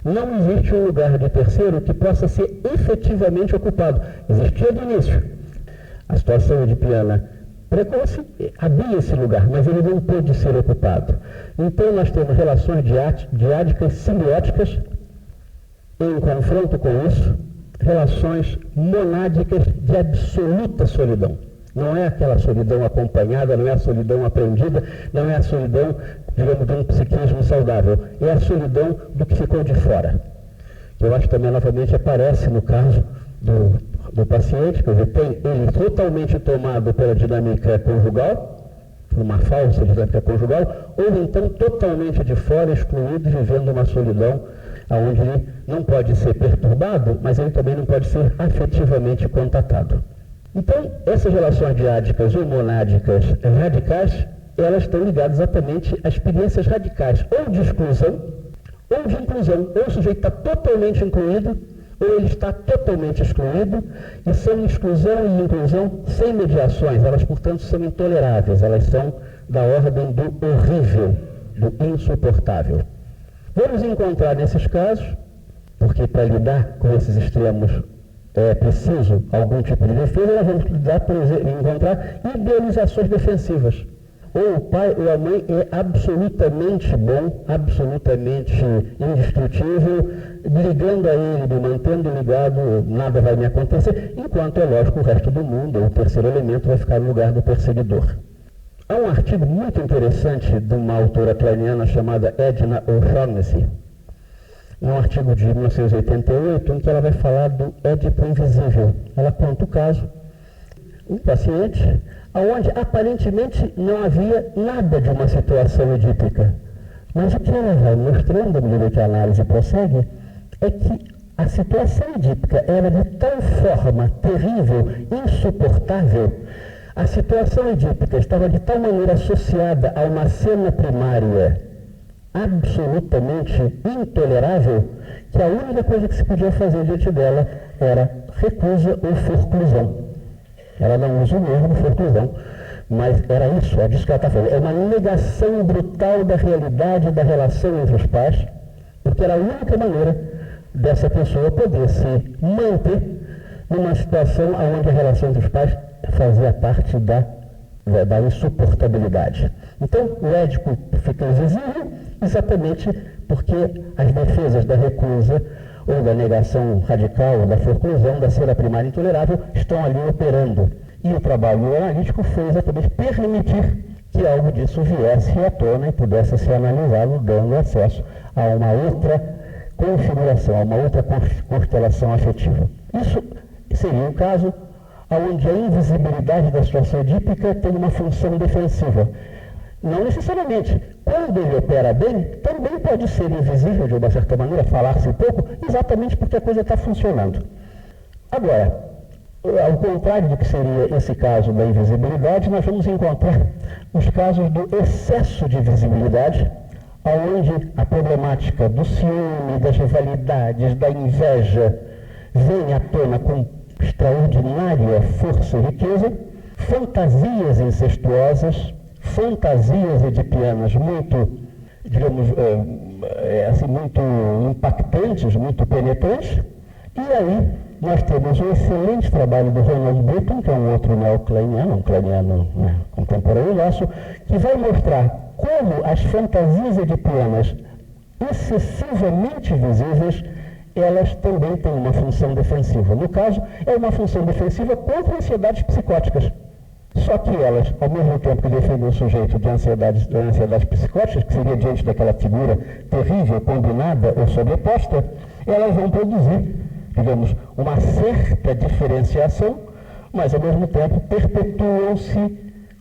Não existe um lugar de terceiro que possa ser efetivamente ocupado. Existia de início. A situação edipiana precoce havia esse lugar, mas ele não pôde ser ocupado. Então nós temos relações diádicas simbióticas, em confronto com isso, relações monádicas de absoluta solidão. Não é aquela solidão acompanhada, não é a solidão aprendida, não é a solidão, digamos, de um psiquismo saudável. É a solidão do que ficou de fora. Eu acho que também, novamente, aparece no caso do paciente, que tem ele totalmente tomado pela dinâmica conjugal, por uma falsa dinâmica conjugal, ou então totalmente de fora, excluído, vivendo uma solidão, onde ele não pode ser perturbado, mas ele também não pode ser afetivamente contatado. Então, essas relações diádicas ou monádicas radicais, elas estão ligadas exatamente a experiências radicais, ou de exclusão, ou de inclusão. Ou o sujeito está totalmente incluído, ou ele está totalmente excluído, e são exclusão e inclusão sem mediações. Elas, portanto, são intoleráveis, elas são da ordem do horrível, do insuportável. Vamos encontrar nesses casos, porque para lidar com esses extremos é preciso algum tipo de defesa, nós vamos encontrar idealizações defensivas. Ou o pai ou a mãe é absolutamente bom, absolutamente indestrutível, ligando a ele, me mantendo ligado, nada vai me acontecer, enquanto é lógico o resto do mundo, o terceiro elemento vai ficar no lugar do perseguidor. Há um artigo muito interessante de uma autora kleiniana chamada Edna O'Shaughnessy, um artigo de 1988, em que ela vai falar do Édipo invisível. Ela conta o caso, um paciente, onde aparentemente não havia nada de uma situação edípica. Mas o que ela vai mostrando, à medida que a análise prossegue, é que a situação edípica era de tal forma terrível, insuportável, a situação edípica estava de tal maneira associada a uma cena primária absolutamente intolerável que a única coisa que se podia fazer diante dela era recusa ou forclusão. Ela não usa o mesmo forclusão, mas era isso, é disso que ela está falando. É uma negação brutal da realidade da relação entre os pais, porque era a única maneira dessa pessoa poder se manter numa situação onde a relação entre os pais fazia parte da insuportabilidade. Então, o Édipo fica invisível exatamente porque as defesas da recusa ou da negação radical, ou da forclusão, da cera primária intolerável, estão ali operando. E o trabalho analítico foi exatamente permitir que algo disso viesse à tona e pudesse ser analisado, dando acesso a uma outra configuração, a uma outra constelação afetiva. Isso seria um caso onde a invisibilidade da situação edípica tem uma função defensiva. Não necessariamente. Quando ele opera bem, também pode ser invisível, de uma certa maneira, falar-se um pouco, exatamente porque a coisa está funcionando. Agora, ao contrário do que seria esse caso da invisibilidade, nós vamos encontrar os casos do excesso de visibilidade, onde a problemática do ciúme, das rivalidades, da inveja, vem à tona com extraordinária força e riqueza, fantasias incestuosas, fantasias edipianas muito, digamos, assim, muito impactantes, muito penetrantes, e aí nós temos um excelente trabalho do Ronald Britton, que é um outro neocleiniano, um kleiniano contemporâneo nosso, que vai mostrar como as fantasias edipianas excessivamente visíveis, elas também têm uma função defensiva. No caso, é uma função defensiva contra ansiedades psicóticas. Só que elas, ao mesmo tempo que defendem o sujeito de ansiedades psicóticas, que seria diante daquela figura terrível, combinada ou sobreposta, elas vão produzir, digamos, uma certa diferenciação, mas ao mesmo tempo perpetuam-se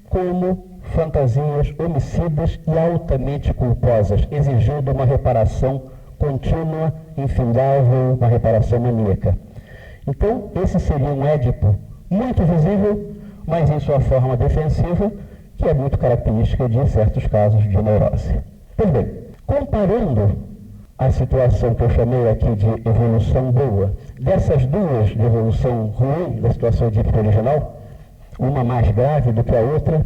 como fantasias homicidas e altamente culposas, exigindo uma reparação contínua, infindável, uma reparação maníaca. Então, esse seria um Édipo muito visível, mas em sua forma defensiva, que é muito característica de certos casos de neurose. Pois bem, comparando a situação que eu chamei aqui de evolução boa, dessas duas de evolução ruim, da situação edípica original, uma mais grave do que a outra,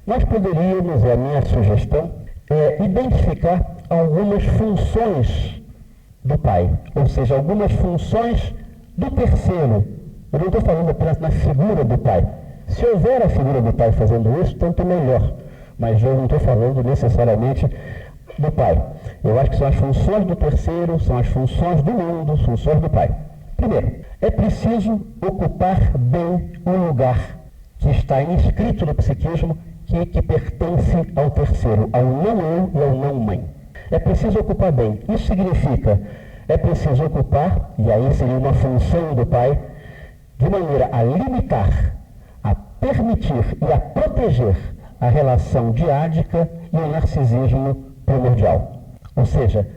nós poderíamos, a minha sugestão, identificar algumas funções do pai, ou seja, algumas funções do terceiro. Eu não estou falando apenas na figura do pai. Se houver a figura do pai fazendo isso, tanto melhor. Mas eu não estou falando necessariamente do pai. Eu acho que são as funções do terceiro, são as funções do mundo, as funções do pai. Primeiro, é preciso ocupar bem o lugar que está inscrito no psiquismo, que pertence ao terceiro, ao não-eu e ao não-mãe. É preciso ocupar bem. Isso significa, é preciso ocupar, e aí seria uma função do pai, de maneira a limitar, a permitir e a proteger a relação diádica e o narcisismo primordial. Ou seja,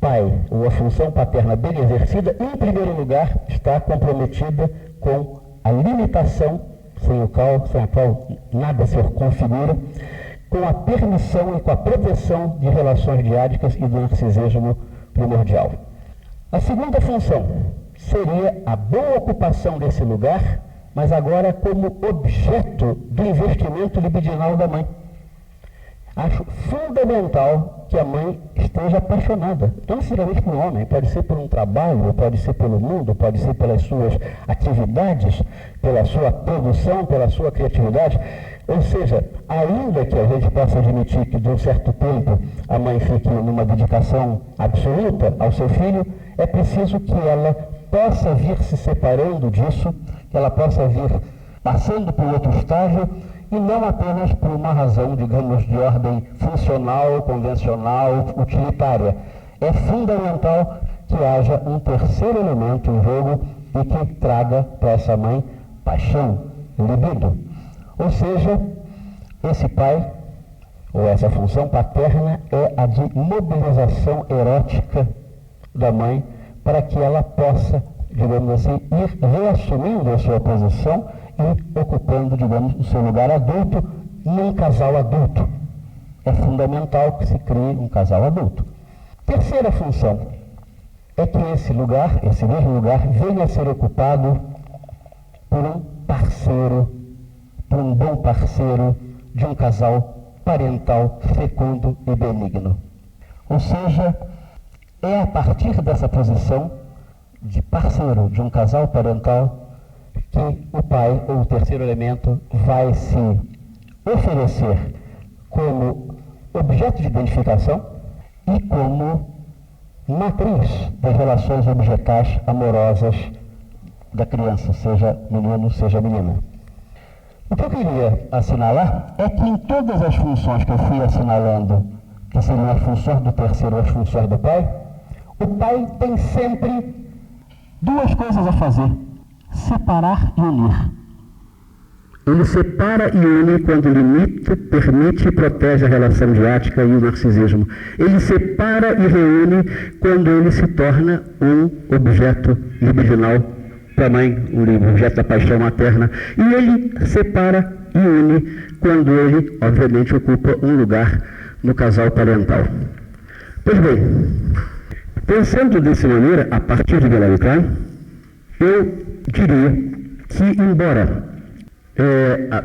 pai, ou a função paterna bem exercida, em primeiro lugar, está comprometida com a limitação, sem a qual nada se configura, com a permissão e com a proteção de relações diádicas e do narcisismo primordial. A segunda função seria a boa ocupação desse lugar, mas agora como objeto do investimento libidinal da mãe. Acho fundamental que a mãe esteja apaixonada, não necessariamente por um homem, pode ser por um trabalho, pode ser pelo mundo, pode ser pelas suas atividades, pela sua produção, pela sua criatividade. Ou seja, ainda que a gente possa admitir que de um certo tempo a mãe fique numa dedicação absoluta ao seu filho, é preciso que ela possa vir se separando disso, que ela possa vir passando por outro estágio, e não apenas por uma razão, digamos, de ordem funcional, convencional, utilitária. É fundamental que haja um terceiro elemento em jogo e que traga para essa mãe paixão, libido. Ou seja, esse pai, ou essa função paterna, é a de mobilização erótica da mãe para que ela possa, digamos assim, ir reassumindo a sua posição e ocupando, digamos, o seu lugar adulto num casal adulto. é fundamental que se crie um casal adulto. Terceira função é que esse mesmo lugar, venha a ser ocupado por um parceiro, por um bom parceiro de um casal parental fecundo e benigno. Ou seja, é a partir dessa posição de parceiro de um casal parental que o pai, ou o terceiro elemento, vai se oferecer como objeto de identificação e como matriz das relações objetais amorosas da criança, seja menino, seja menina. O que eu queria assinalar é que em todas as funções que eu fui assinalando, que seriam as funções do terceiro e as funções do pai, o pai tem sempre duas coisas a fazer: separar e unir. Ele separa e une quando limita, permite e protege a relação diática e o narcisismo. Ele separa e reúne quando ele se torna um objeto libidinal para a mãe, um objeto da paixão materna. E ele separa e une quando ele, obviamente, ocupa um lugar no casal parental. Pois bem, pensando dessa maneira, a partir de Melanie Klein, eu diria que, embora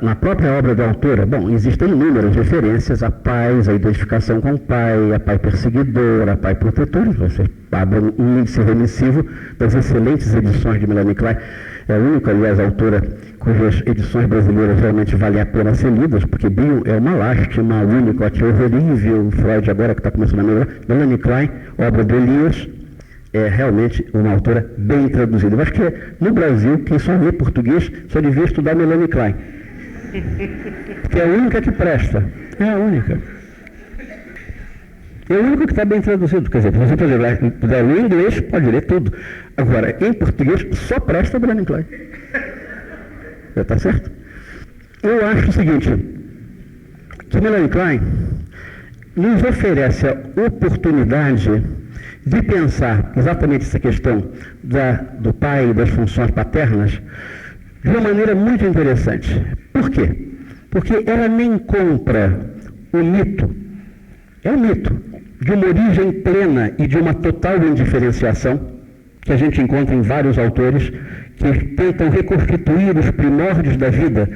na própria obra da autora, bom, existem inúmeras referências a pais, a identificação com o pai, a pai perseguidor, a pai protetor. Você abre um índice remissivo das excelentes edições de Melanie Klein. É a única, aliás, autora cujas edições brasileiras realmente valem a pena ser lidas, porque Bion é uma lástima, o Winnicott é horrível, Freud agora que está começando a melhorar. Melanie Klein, obra de Elias, é realmente uma autora bem traduzida. Eu acho que no Brasil, quem só vê português só devia estudar Melanie Klein. Que é a única que presta. É a única. É o único que está bem traduzido. Quer dizer, se você, por exemplo, puder ler em inglês, pode ler tudo. Agora, em português, só presta Melanie Klein. Já está certo? Eu acho o seguinte, que Melanie Klein nos oferece a oportunidade de pensar exatamente essa questão do pai e das funções paternas de uma maneira muito interessante. Por quê? Porque ela nem compra o mito, é um mito de uma origem plena e de uma total indiferenciação que a gente encontra em vários autores que tentam reconstituir os primórdios da vida,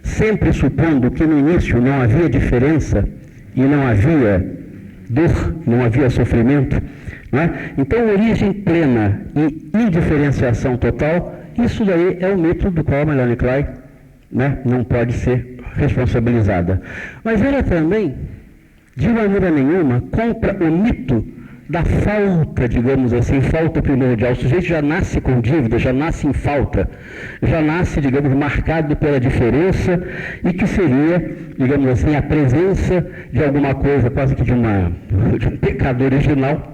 sempre supondo que no início não havia diferença e não havia dor, não havia sofrimento. Não é? Então, origem plena e indiferenciação total, isso daí é o mito do qual a Melanie Klein, né, não pode ser responsabilizada. Mas ela também, de maneira nenhuma, compra o mito da falta, digamos assim, falta primordial. O sujeito já nasce com dívida, já nasce em falta, já nasce, digamos, marcado pela diferença e que seria, digamos assim, a presença de alguma coisa, quase que de um pecado original,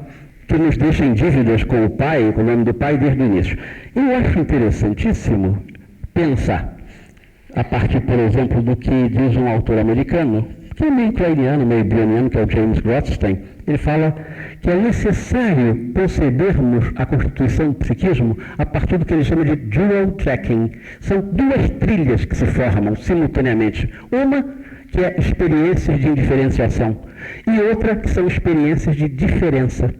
que nos deixa em dívidas com o pai, com o nome do pai desde o início. Eu acho interessantíssimo pensar, a partir, por exemplo, do que diz um autor americano, que é meio kleiniano, meio bioniano, que é o James Rothstein. Ele fala que é necessário concebermos a constituição do psiquismo a partir do que ele chama de dual tracking. São duas trilhas que se formam simultaneamente. Uma que é experiências de indiferenciação e outra que são experiências de diferença.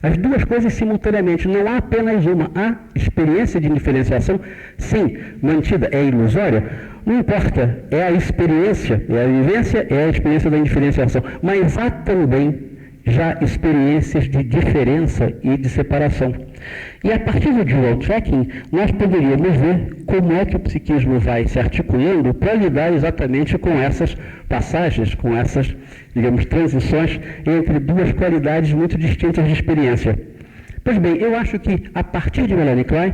As duas coisas simultaneamente, não há apenas uma. A experiência de indiferenciação, sim, mantida, é ilusória, não importa, é a experiência, é a vivência, é a experiência da indiferenciação, mas há também já experiências de diferença e de separação. E a partir do dual tracking, nós poderíamos ver como é que o psiquismo vai se articulando para lidar exatamente com essas passagens, com essas, digamos, transições entre duas qualidades muito distintas de experiência. Pois bem, eu acho que a partir de Melanie Klein,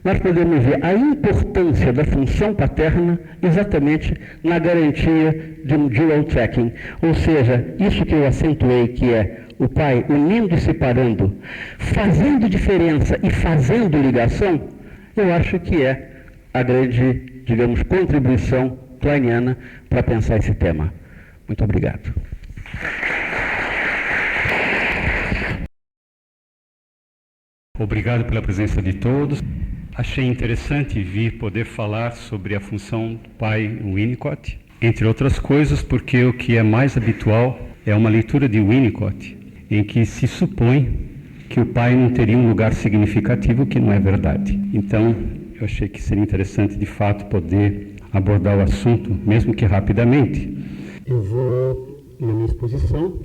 nós podemos ver a importância da função paterna exatamente na garantia de um dual tracking. Ou seja, isso que eu acentuei, que é o pai unindo e separando, fazendo diferença e fazendo ligação, eu acho que é a grande, digamos, contribuição kleiniana para pensar esse tema. Muito obrigado. Obrigado pela presença de todos. Achei interessante vir poder falar sobre a função do pai Winnicott. Entre outras coisas, porque o que é mais habitual é uma leitura de Winnicott, em que se supõe que o pai não teria um lugar significativo, que não é verdade. Então, eu achei que seria interessante, de fato, poder abordar o assunto, mesmo que rapidamente. Eu vou, na minha exposição,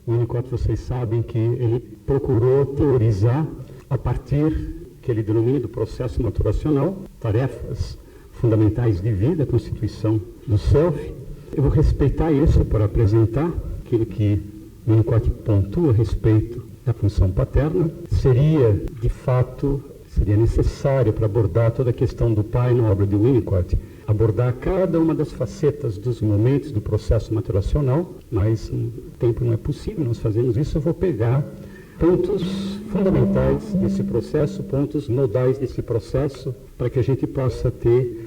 o Winnicott, vocês sabem que ele procurou teorizar a partir, que ele denomina, do processo maturacional, tarefas fundamentais de vida, a constituição do self. Eu vou respeitar isso para apresentar aquilo que Winnicott pontua a respeito da função paterna. Seria, de fato, seria necessário para abordar toda a questão do pai na obra de Winnicott, abordar cada uma das facetas dos momentos do processo maturacional, mas o tempo não é possível nós fazermos isso. Eu vou pegar pontos fundamentais desse processo, pontos nodais desse processo, para que a gente possa ter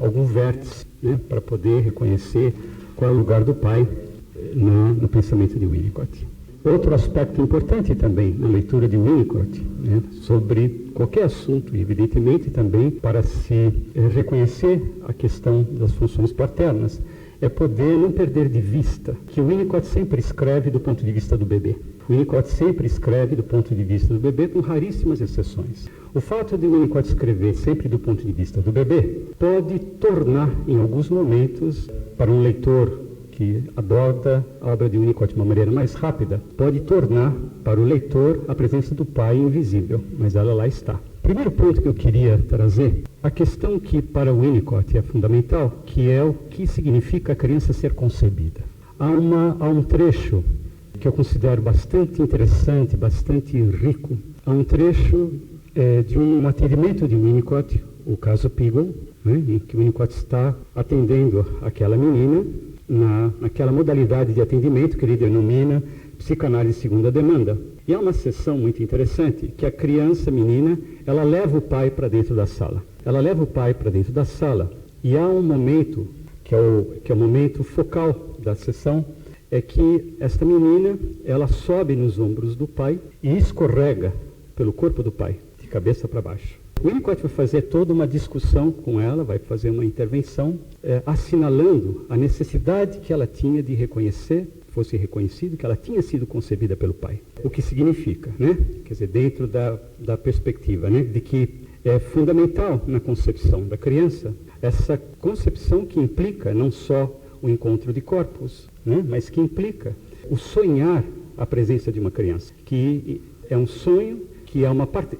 algum vértice, né, para poder reconhecer qual é o lugar do pai no pensamento de Winnicott. Outro aspecto importante também na leitura de Winnicott, né, sobre qualquer assunto, evidentemente também para se reconhecer a questão das funções paternas, é poder não perder de vista que o Winnicott sempre escreve do ponto de vista do bebê. O Winnicott sempre escreve do ponto de vista do bebê, com raríssimas exceções. O fato de Winnicott escrever sempre do ponto de vista do bebê pode tornar, em alguns momentos, para um leitor que aborda a obra de Winnicott de uma maneira mais rápida, pode tornar para o leitor a presença do pai invisível, mas ela lá está. Primeiro ponto que eu queria trazer, a questão que para Winnicott é fundamental, que é o que significa a criança ser concebida. Há um trecho que eu considero bastante interessante, bastante rico. Há um trecho de um atendimento de Winnicott, o caso Pigou, né, em que Winnicott está atendendo aquela menina naquela modalidade de atendimento que ele denomina psicanálise segunda demanda. E há uma sessão muito interessante, que a criança, a menina, ela leva o pai para dentro da sala. Ela leva o pai para dentro da sala e há um momento, que é o momento focal da sessão, é que esta menina, ela sobe nos ombros do pai e escorrega pelo corpo do pai, de cabeça para baixo. O Winnicott vai fazer toda uma discussão com ela, vai fazer uma intervenção, assinalando a necessidade que ela tinha de reconhecer, fosse reconhecido, que ela tinha sido concebida pelo pai. O que significa, né? Quer dizer, dentro da perspectiva, né, de que é fundamental na concepção da criança, essa concepção que implica não só o encontro de corpos, né, mas que implica o sonhar a presença de uma criança, que é um sonho que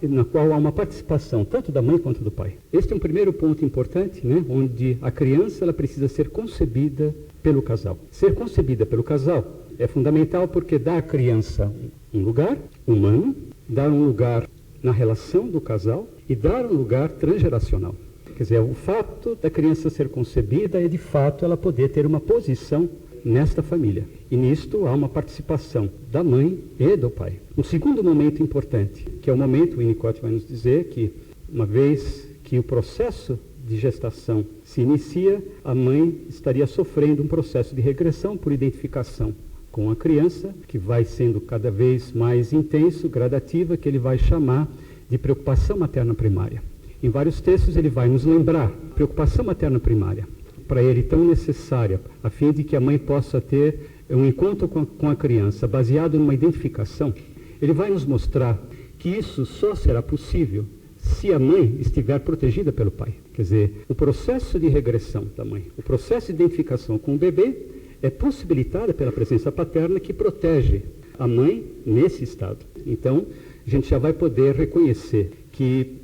na qual há uma participação tanto da mãe quanto do pai. Este é um primeiro ponto importante, né, onde a criança ela precisa ser concebida pelo casal. Ser concebida pelo casal é fundamental porque dá à criança um lugar humano, dá um lugar na relação do casal e dá um lugar transgeracional. Quer dizer, o fato da criança ser concebida é de fato ela poder ter uma posição nesta família. E nisto há uma participação da mãe e do pai. Um segundo momento importante, que é o momento, o Winnicott vai nos dizer que, uma vez que o processo de gestação se inicia, a mãe estaria sofrendo um processo de regressão por identificação com a criança, que vai sendo cada vez mais intenso, gradativa, que ele vai chamar de preocupação materna primária. Em vários textos ele vai nos lembrar, preocupação materna primária, para ele tão necessária, a fim de que a mãe possa ter um encontro com a criança baseado numa identificação. Ele vai nos mostrar que isso só será possível se a mãe estiver protegida pelo pai. Quer dizer, o processo de regressão da mãe, o processo de identificação com o bebê é possibilitado pela presença paterna que protege a mãe nesse estado. Então, a gente já vai poder reconhecer que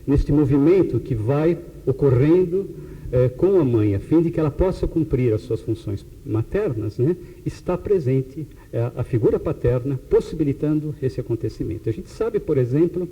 neste movimento que vai ocorrendo com a mãe, a fim de que ela possa cumprir as suas funções maternas, né, está presente a figura paterna, possibilitando esse acontecimento. A gente sabe, por exemplo,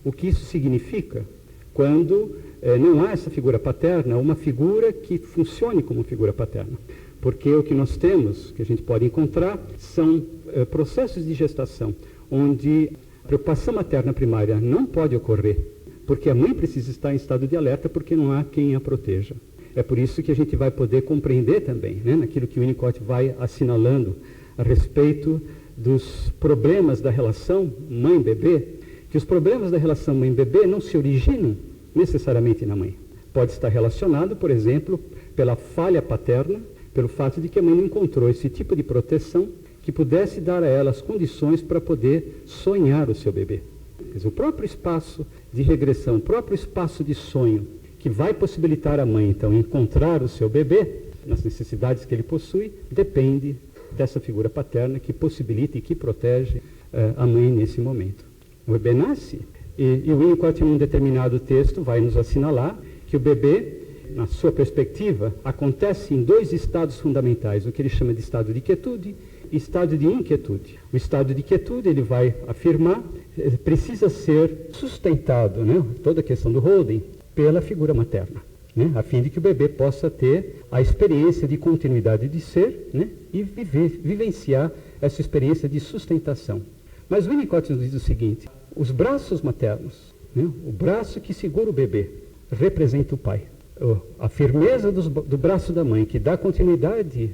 o que isso significa quando não há essa figura paterna, uma figura que funcione como figura paterna. Porque o que nós temos, que a gente pode encontrar, são processos de gestação, onde a preocupação materna primária não pode ocorrer, porque a mãe precisa estar em estado de alerta, porque não há quem a proteja. É por isso que a gente vai poder compreender também, né, naquilo que o Winnicott vai assinalando a respeito dos problemas da relação mãe-bebê, que os problemas da relação mãe-bebê não se originam necessariamente na mãe. Pode estar relacionado, por exemplo, pela falha paterna, pelo fato de que a mãe não encontrou esse tipo de proteção que pudesse dar a ela as condições para poder sonhar o seu bebê. Quer dizer, o próprio espaço de regressão, o próprio espaço de sonho, que vai possibilitar a mãe, então, encontrar o seu bebê, nas necessidades que ele possui, depende dessa figura paterna que possibilita e que protege a mãe nesse momento. O bebê nasce e o Winnicott, em um determinado texto, vai nos assinalar que o bebê, na sua perspectiva, acontece em 2 estados fundamentais, o que ele chama de estado de quietude e estado de inquietude. O estado de quietude, ele vai afirmar, precisa ser sustentado, né, toda a questão do holding, pela figura materna, né, a fim de que o bebê possa ter a experiência de continuidade de ser, né, e vivenciar essa experiência de sustentação. Mas o Winnicott nos diz o seguinte: os braços maternos, né, o braço que segura o bebê, representa o pai. A firmeza do braço da mãe, que dá continuidade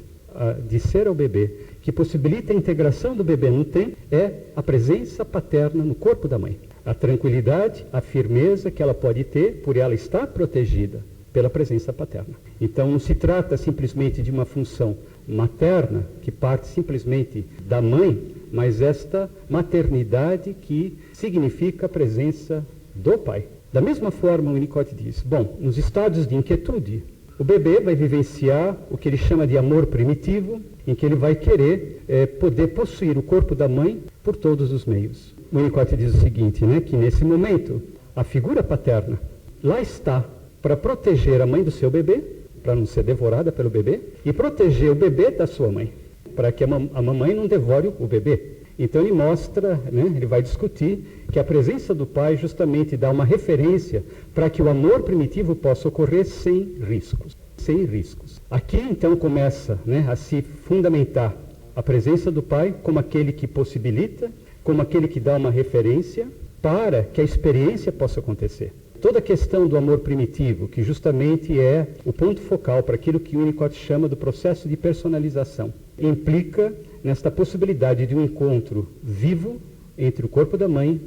de ser ao bebê, que possibilita a integração do bebê no tempo, é a presença paterna no corpo da mãe. A tranquilidade, a firmeza que ela pode ter por ela estar protegida pela presença paterna. Então não se trata simplesmente de uma função materna que parte simplesmente da mãe, mas esta maternidade que significa a presença do pai. Da mesma forma, o Winnicott diz, bom, nos estados de inquietude, o bebê vai vivenciar o que ele chama de amor primitivo, em que ele vai querer poder possuir o corpo da mãe por todos os meios. O Winnicott diz o seguinte, né, que nesse momento, a figura paterna lá está para proteger a mãe do seu bebê, para não ser devorada pelo bebê, e proteger o bebê da sua mãe, para que a mamãe não devore o bebê. Então ele mostra, né, ele vai discutir que a presença do pai justamente dá uma referência para que o amor primitivo possa ocorrer sem riscos. Sem riscos. Aqui então começa, né, a se fundamentar a presença do pai como aquele que possibilita, como aquele que dá uma referência para que a experiência possa acontecer. Toda a questão do amor primitivo, que justamente é o ponto focal para aquilo que Winnicott chama do processo de personalização, implica nesta possibilidade de um encontro vivo entre o corpo da mãe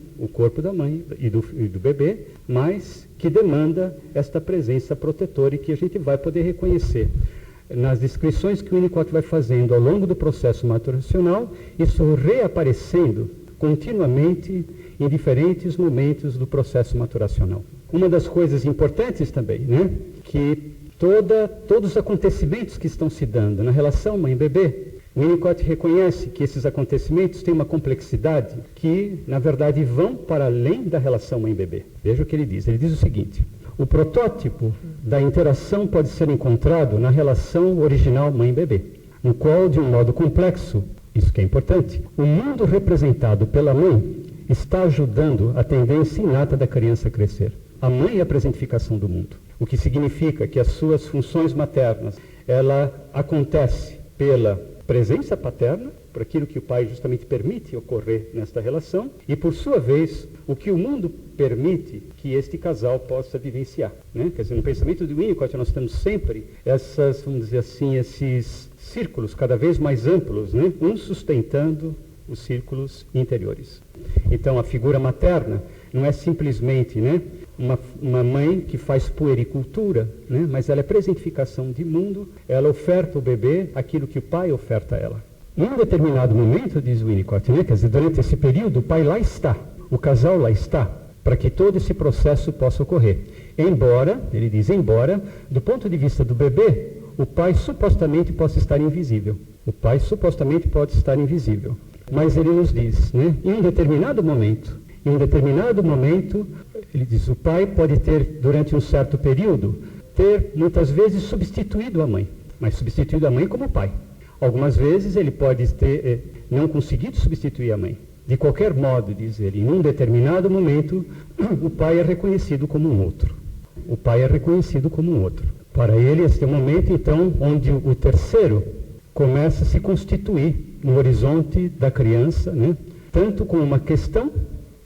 e do bebê, mas que demanda esta presença protetora e que a gente vai poder reconhecer nas descrições que o Winnicott vai fazendo ao longo do processo maturacional, isso reaparecendo continuamente em diferentes momentos do processo maturacional. Uma das coisas importantes também, né, que todos os acontecimentos que estão se dando na relação mãe-bebê, o Winnicott reconhece que esses acontecimentos têm uma complexidade que, na verdade, vão para além da relação mãe-bebê. Veja o que ele diz. Ele diz o seguinte: o protótipo da interação pode ser encontrado na relação original mãe-bebê, no qual, de um modo complexo, isso que é importante, o mundo representado pela mãe está ajudando a tendência inata da criança a crescer. A mãe é a presentificação do mundo, o que significa que as suas funções maternas, ela acontece pela presença paterna, por aquilo que o pai justamente permite ocorrer nesta relação, e por sua vez, o que o mundo permite que este casal possa vivenciar, né? Quer dizer, no pensamento de Winnicott nós temos sempre essas, vamos dizer assim, esses círculos cada vez mais amplos, né? Um sustentando os círculos interiores. Então a figura materna não é simplesmente, né, uma mãe que faz puericultura, né, mas ela é presentificação de mundo, ela oferta ao bebê aquilo que o pai oferta a ela. Em um determinado momento, diz Winnicott, né, quer dizer, durante esse período o pai lá está, o casal lá está, para que todo esse processo possa ocorrer. Embora, ele diz, do ponto de vista do bebê, o pai supostamente possa estar invisível. O pai supostamente pode estar invisível. Mas ele nos diz, né, em um determinado momento, ele diz, o pai pode ter, durante um certo período, ter muitas vezes substituído a mãe, mas substituído a mãe como pai. Algumas vezes ele pode ter não conseguido substituir a mãe. De qualquer modo, diz ele, em um determinado momento, o pai é reconhecido como um outro. O pai é reconhecido como um outro. Para ele, esse é o momento, então, onde o terceiro começa a se constituir no horizonte da criança, né? Tanto como uma questão,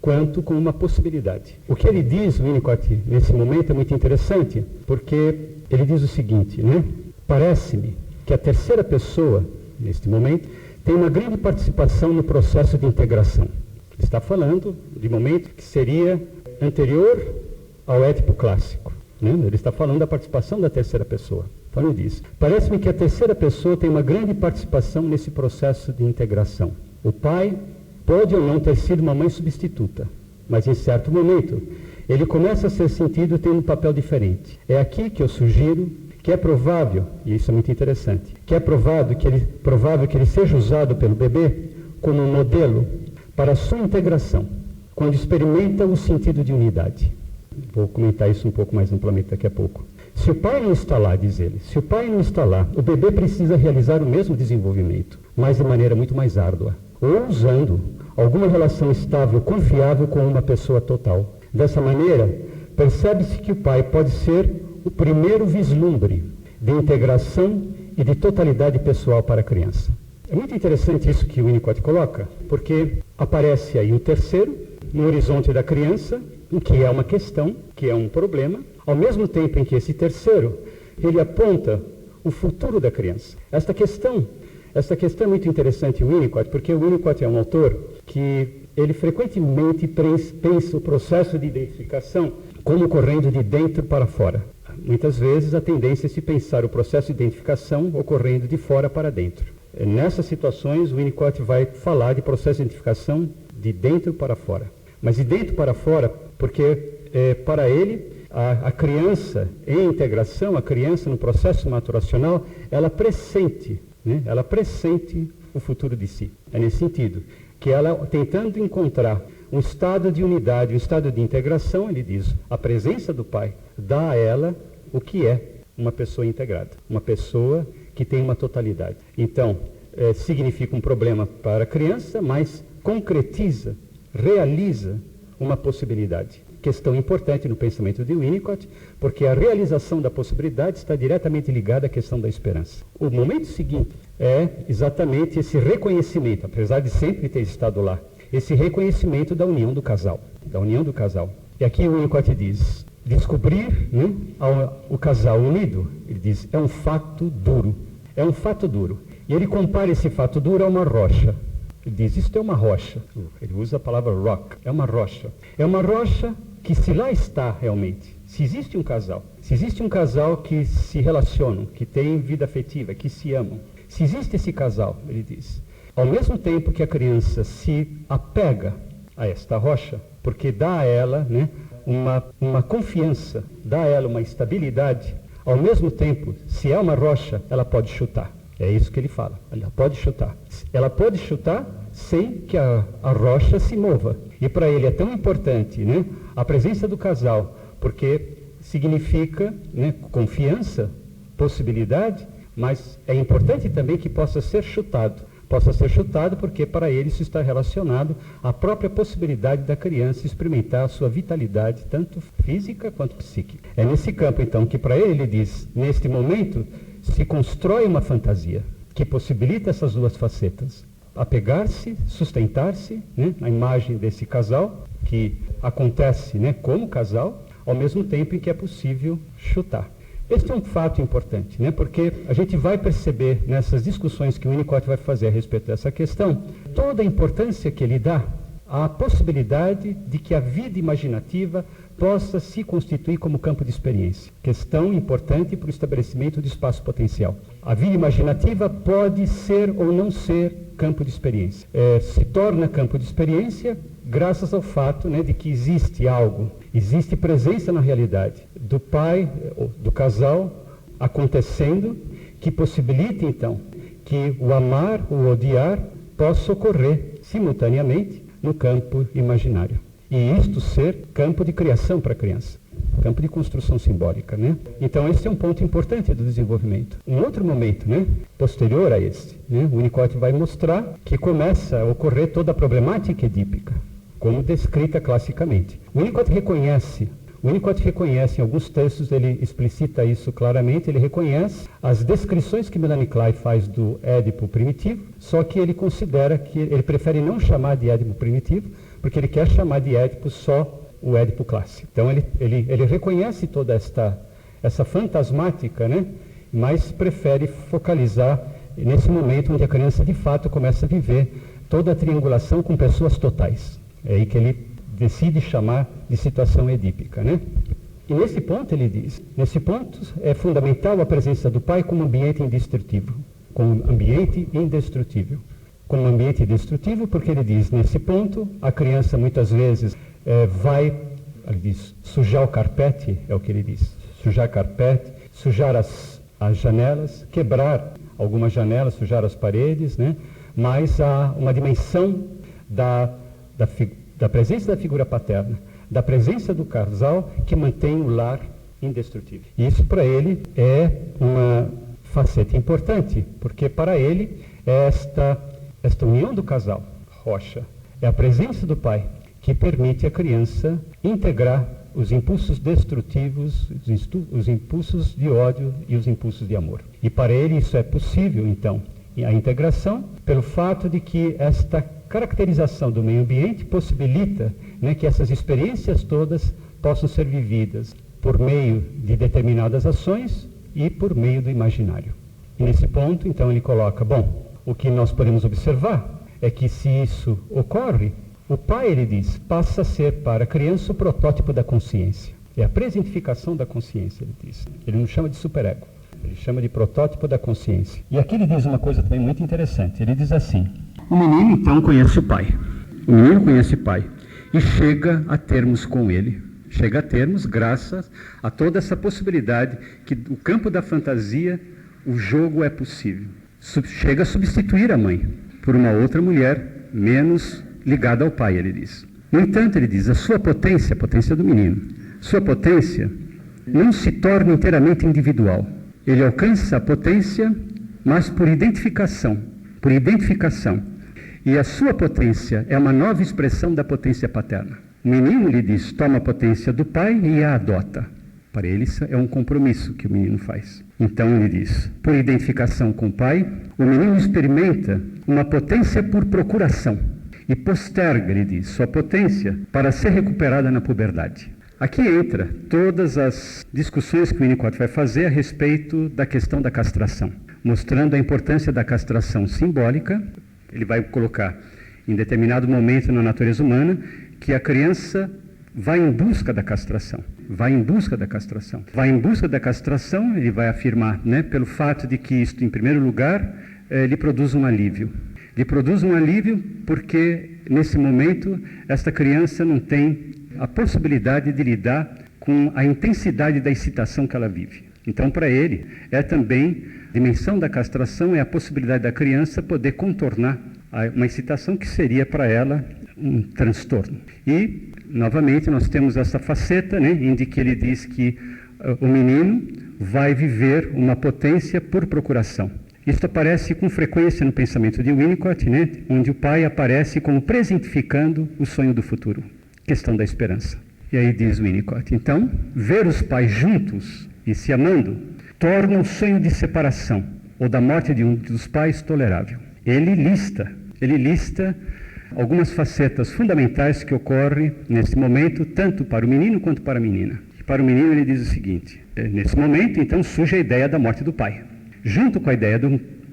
quanto como uma possibilidade. O que ele diz, Winnicott, nesse momento é muito interessante, porque ele diz o seguinte, né? Parece-me que a terceira pessoa, neste momento, tem uma grande participação no processo de integração. Ele está falando de momento que seria anterior ao Édipo clássico, né? Ele está falando da participação da terceira pessoa. Então ele diz: parece-me que a terceira pessoa tem uma grande participação nesse processo de integração. O pai pode ou não ter sido uma mãe substituta, mas em certo momento ele começa a ser sentido tendo um papel diferente. É aqui que eu sugiro que é provável, e isso é muito interessante, que é provável que ele seja usado pelo bebê como um modelo para a sua integração, quando experimenta o sentido de unidade. Vou comentar isso um pouco mais amplamente daqui a pouco. Se o pai não está lá, diz ele, se o pai não está lá, o bebê precisa realizar o mesmo desenvolvimento, mas de maneira muito mais árdua, ou usando alguma relação estável, confiável com uma pessoa total. Dessa maneira, percebe-se que o pai pode ser o primeiro vislumbre de integração e de totalidade pessoal para a criança. É muito interessante isso que o Winnicott coloca, porque aparece aí o terceiro no horizonte da criança, em que é uma questão, que é um problema, ao mesmo tempo em que esse terceiro, ele aponta o futuro da criança. Esta questão é muito interessante, o Winnicott, porque o Winnicott é um autor que ele frequentemente pensa o processo de identificação como ocorrendo de dentro para fora. Muitas vezes a tendência é se pensar o processo de identificação ocorrendo de fora para dentro. Nessas situações, o Winnicott vai falar de processo de identificação de dentro para fora. Mas de dentro para fora, porque para ele, a criança em integração, a criança no processo maturacional, ela pressente, né? Ela pressente o futuro de si. É nesse sentido, que ela, tentando encontrar um estado de unidade, um estado de integração, ele diz, a presença do pai dá a ela o que é uma pessoa integrada, uma pessoa que tem uma totalidade. Então, significa um problema para a criança, mas concretiza, realiza uma possibilidade. Questão importante no pensamento de Winnicott, porque a realização da possibilidade está diretamente ligada à questão da esperança. O momento seguinte é exatamente esse reconhecimento, apesar de sempre ter estado lá, esse reconhecimento da união do casal, E aqui o Winnicott diz, descobrir, né, o casal unido, ele diz, é um fato duro. E ele compara esse fato duro a uma rocha. Ele diz, isto é uma rocha. Ele usa a palavra rock. É uma rocha. É uma rocha que, se lá está realmente, se existe um casal que se relacionam, que tem vida afetiva, que se amam, se existe esse casal, ele diz, ao mesmo tempo que a criança se apega a esta rocha, porque dá a ela, né, uma confiança, dá a ela uma estabilidade, ao mesmo tempo, se é uma rocha, ela pode chutar. É isso que ele fala. Ela pode chutar. Ela pode chutar sem que a rocha se mova. E para ele é tão importante, né, a presença do casal, porque significa, né, confiança, possibilidade, mas é importante também que possa ser chutado. Porque para ele isso está relacionado à própria possibilidade da criança experimentar a sua vitalidade, tanto física quanto psíquica. É nesse campo, então, que para ele diz, neste momento, se constrói uma fantasia que possibilita essas duas facetas. Apegar-se, sustentar-se, né, na imagem desse casal, que acontece, né, como casal, ao mesmo tempo em que é possível chutar. Este é um fato importante, né, porque a gente vai perceber nessas discussões que o Winnicott vai fazer a respeito dessa questão, toda a importância que ele dá à possibilidade de que a vida imaginativa possa se constituir como campo de experiência. Questão importante para o estabelecimento de espaço potencial. A vida imaginativa pode ser ou não ser campo de experiência. Se torna campo de experiência graças ao fato, né, de que existe algo, existe presença na realidade do pai, do casal, acontecendo, que possibilita então que o amar, o odiar, possa ocorrer simultaneamente no campo imaginário. E isto ser campo de criação para a criança, campo de construção simbólica, né? Então esse é um ponto importante do desenvolvimento. Um outro momento, né, posterior a esse, né, o Winnicott vai mostrar que começa a ocorrer toda a problemática edípica, como descrita classicamente. O Winnicott reconhece, em alguns textos ele explicita isso claramente, ele reconhece as descrições que Melanie Klein faz do Édipo primitivo, só que ele considera que ele prefere não chamar de Édipo primitivo, porque ele quer chamar de Édipo só o Édipo clássico. Então ele reconhece toda essa fantasmática, né, mas prefere focalizar nesse momento onde a criança de fato começa a viver toda a triangulação com pessoas totais. É aí que ele decide chamar de situação edípica, né? E nesse ponto ele diz, nesse ponto é fundamental a presença do pai como ambiente indestrutível, como ambiente indestrutível. Como ambiente indestrutível porque ele diz, nesse ponto, a criança muitas vezes ele diz, sujar o carpete, é o que ele diz, sujar carpete, sujar as janelas, quebrar algumas janelas, sujar as paredes, né? Mas há uma dimensão da presença da figura paterna, da presença do casal que mantém o lar indestrutível. E isso para ele é uma faceta importante, porque para ele esta união do casal, rocha, é a presença do pai que permite à criança integrar os impulsos destrutivos, os impulsos de ódio e os impulsos de amor. E para ele isso é possível, então, a integração, pelo fato de que esta caracterização do meio ambiente possibilita, né, que essas experiências todas possam ser vividas por meio de determinadas ações e por meio do imaginário. E nesse ponto, então, ele coloca, bom, o que nós podemos observar é que se isso ocorre, o pai, ele diz, passa a ser para a criança o protótipo da consciência. É a presentificação da consciência, ele diz. Ele não chama de superego, ele chama de protótipo da consciência. E aqui ele diz uma coisa também muito interessante. Ele diz assim, o menino então conhece o pai. O menino conhece o pai e chega a termos com ele. Chega a termos graças a toda essa possibilidade que o campo da fantasia, o jogo é possível. Chega a substituir a mãe por uma outra mulher menos ligada ao pai, ele diz. No entanto, ele diz, a sua potência, a potência do menino, sua potência não se torna inteiramente individual. Ele alcança a potência, mas por identificação. E a sua potência é uma nova expressão da potência paterna. O menino, ele diz, toma a potência do pai e a adota. Para ele, isso é um compromisso que o menino faz. Então, ele diz, por identificação com o pai, o menino experimenta uma potência por procuração. E posterga, ele diz, sua potência para ser recuperada na puberdade. Aqui entra todas as discussões que o Winnicott vai fazer a respeito da questão da castração, mostrando a importância da castração simbólica. Ele vai colocar, em determinado momento na natureza humana, que a criança vai em busca da castração. Ele vai afirmar, né, pelo fato de que isto, em primeiro lugar, lhe produz um alívio. Lhe produz um alívio porque, nesse momento, esta criança não tem a possibilidade de lidar com a intensidade da excitação que ela vive. Então, para ele, é também, a dimensão da castração é a possibilidade da criança poder contornar uma excitação que seria para ela um transtorno. E, novamente, nós temos essa faceta, né, em que ele diz que o menino vai viver uma potência por procuração. Isto aparece com frequência no pensamento de Winnicott, né, onde o pai aparece como presentificando o sonho do futuro, questão da esperança. E aí diz Winnicott, então, ver os pais juntos e se amando torna o sonho de separação ou da morte de um dos pais tolerável. Ele lista algumas facetas fundamentais que ocorrem nesse momento, tanto para o menino quanto para a menina. E para o menino ele diz o seguinte, nesse momento, então, surge a ideia da morte do pai. Junto com a ideia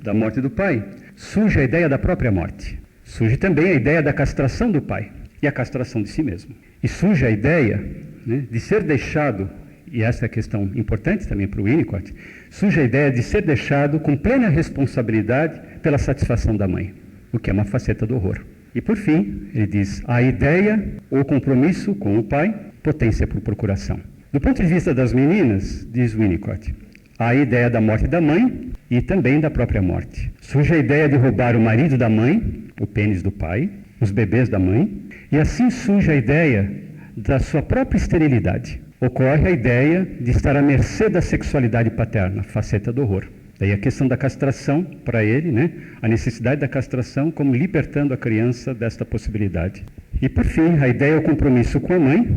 da morte do pai, surge a ideia da própria morte. Surge também a ideia da castração do pai e a castração de si mesmo. E surge a ideia, né, de ser deixado, e essa é a questão importante também para o Winnicott, surge a ideia de ser deixado com plena responsabilidade pela satisfação da mãe, o que é uma faceta do horror. E por fim, ele diz, a ideia ou compromisso com o pai, potência por procuração. Do ponto de vista das meninas, diz Winnicott, há a ideia da morte da mãe e também da própria morte. Surge a ideia de roubar o marido da mãe, o pênis do pai, os bebês da mãe, e assim surge a ideia da sua própria esterilidade. Ocorre a ideia de estar à mercê da sexualidade paterna, faceta do horror. Daí a questão da castração, para ele, né, a necessidade da castração como libertando a criança desta possibilidade. E por fim, a ideia é o compromisso com a mãe,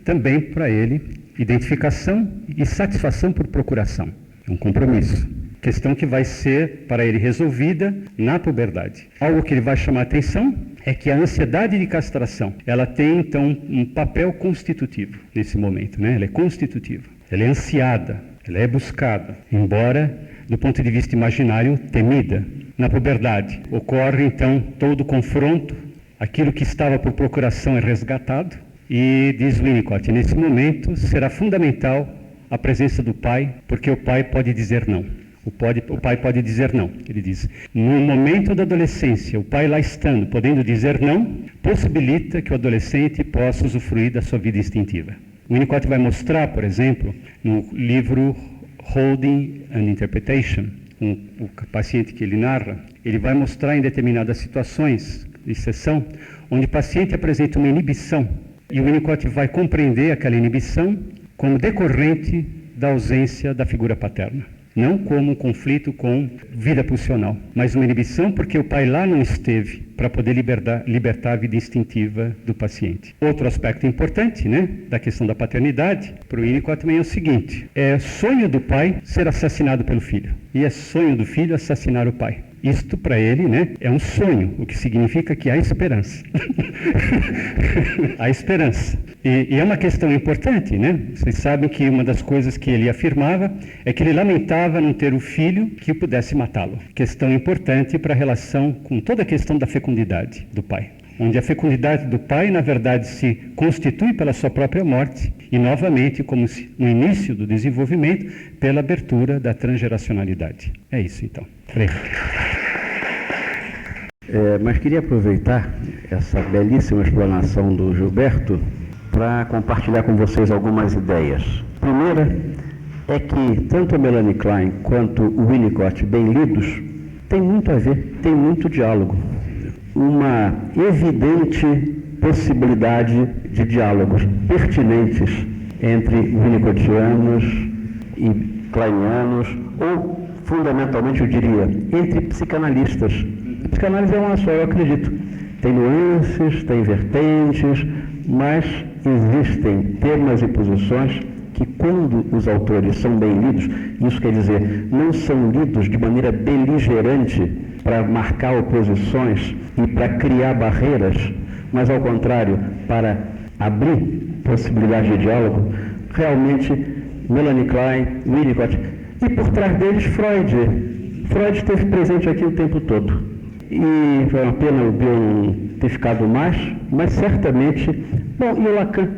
também para ele, identificação e satisfação por procuração. É um compromisso. Questão que vai ser, para ele, resolvida na puberdade. Algo que ele vai chamar a atenção é que a ansiedade de castração, ela tem, então, um papel constitutivo nesse momento, né? Ela é constitutiva, ela é ansiada, ela é buscada, embora, do ponto de vista imaginário, temida. Na puberdade, ocorre, então, todo o confronto, aquilo que estava por procuração é resgatado, E diz Winnicott, nesse momento será fundamental a presença do pai, porque o pai pode dizer não. O pai pode dizer não. Ele diz, no momento da adolescência, o pai lá estando, podendo dizer não, possibilita que o adolescente possa usufruir da sua vida instintiva. Winnicott vai mostrar, por exemplo, no livro Holding and Interpretation, o paciente que ele narra, ele vai mostrar em determinadas situações de sessão, onde o paciente apresenta uma inibição, e o Winnicott vai compreender aquela inibição como decorrente da ausência da figura paterna. Não como um conflito com vida pulsional, mas uma inibição porque o pai lá não esteve para poder libertar a vida instintiva do paciente. Outro aspecto importante, da questão da paternidade, para o Winnicott também é o seguinte, é sonho do pai ser assassinado pelo filho, e é sonho do filho assassinar o pai. Isto para ele, é um sonho, o que significa que há esperança. Há esperança. E é uma questão importante, Vocês sabem que uma das coisas que ele afirmava é que ele lamentava não ter o filho que pudesse matá-lo. Questão importante para a relação com toda a questão da fecundidade do pai. Onde a fecundidade do pai, na verdade, se constitui pela sua própria morte e, novamente, como no início do desenvolvimento, pela abertura da transgeracionalidade. É isso, então. Mas queria aproveitar essa belíssima explanação do Gilberto para compartilhar com vocês algumas ideias. Primeira é que tanto a Melanie Klein quanto o Winnicott, bem lidos, tem muito a ver, tem muito diálogo. Uma evidente possibilidade de diálogos pertinentes entre winnicottianos e kleinianos, ou, fundamentalmente, eu diria, entre psicanalistas. A psicanálise é uma só, eu acredito. Tem nuances, tem vertentes, mas existem temas e posições que, quando os autores são bem lidos, isso quer dizer, não são lidos de maneira beligerante para marcar oposições e para criar barreiras, mas, ao contrário, para abrir possibilidade de diálogo, realmente, Melanie Klein, Winnicott, e por trás deles, Freud. Freud esteve presente aqui o tempo todo. E foi uma pena o Bion ter ficado mais, mas certamente... Bom, e o Lacan?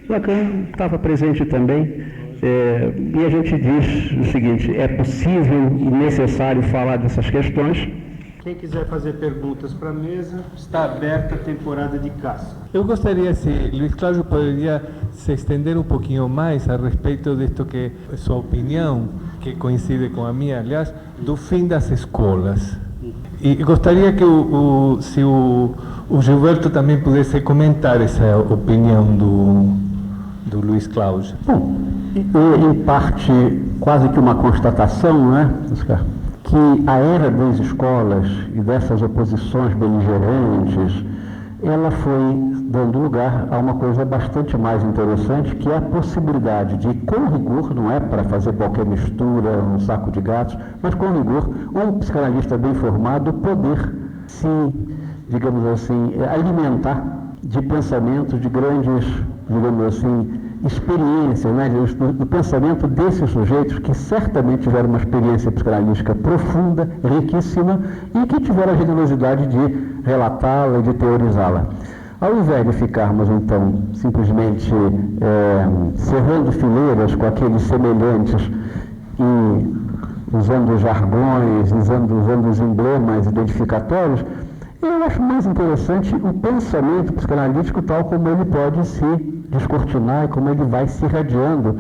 Lacan estava presente também, e a gente diz o seguinte, é possível e necessário falar dessas questões. Quem quiser fazer perguntas para a mesa, está aberta a temporada de caça. Eu gostaria se Luiz Cláudio poderia se estender um pouquinho mais a respeito disto que é sua opinião, que coincide com a minha, aliás, do fim das escolas. E gostaria que se o Gilberto também pudesse comentar essa opinião do Luiz Cláudio. Bom, em parte, quase que uma constatação, Oscar? Que a era das escolas e dessas oposições beligerantes, ela foi dando lugar a uma coisa bastante mais interessante, que é a possibilidade de, com rigor, não é para fazer qualquer mistura, um saco de gatos, mas com rigor, um psicanalista bem formado poder se, digamos assim, alimentar de pensamentos de grandes, digamos assim, experiências, do pensamento desses sujeitos que certamente tiveram uma experiência psicanalítica profunda, riquíssima, e que tiveram a generosidade de relatá-la e de teorizá-la. Ao invés de ficarmos, então, simplesmente cerrando fileiras com aqueles semelhantes e usando jargões, usando os emblemas identificatórios, eu acho mais interessante o pensamento psicanalítico tal como ele pode se descortinar e como ele vai se irradiando.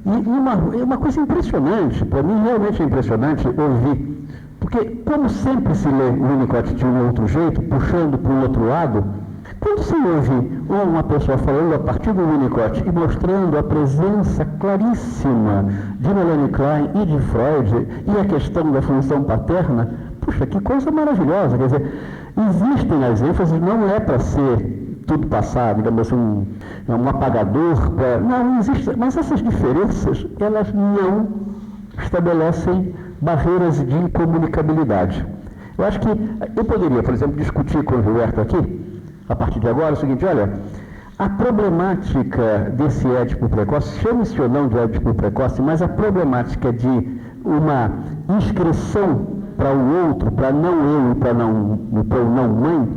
E uma coisa impressionante, para mim realmente é impressionante ouvir, porque como sempre se lê o Winnicott de um outro jeito, puxando para o outro lado, quando se ouve uma pessoa falando a partir do Winnicott e mostrando a presença claríssima de Melanie Klein e de Freud e a questão da função paterna, puxa, que coisa maravilhosa, quer dizer, existem as ênfases, não é para ser tudo passado, digamos assim, um apagador, não existe, mas essas diferenças, elas não estabelecem barreiras de incomunicabilidade. Eu acho que eu poderia, por exemplo, discutir com o Gilberto aqui, a partir de agora, o seguinte, olha, a problemática desse Édipo precoce, chame-se ou não de Édipo precoce, mas a problemática de uma inscrição para o outro, para não eu e para o não mãe,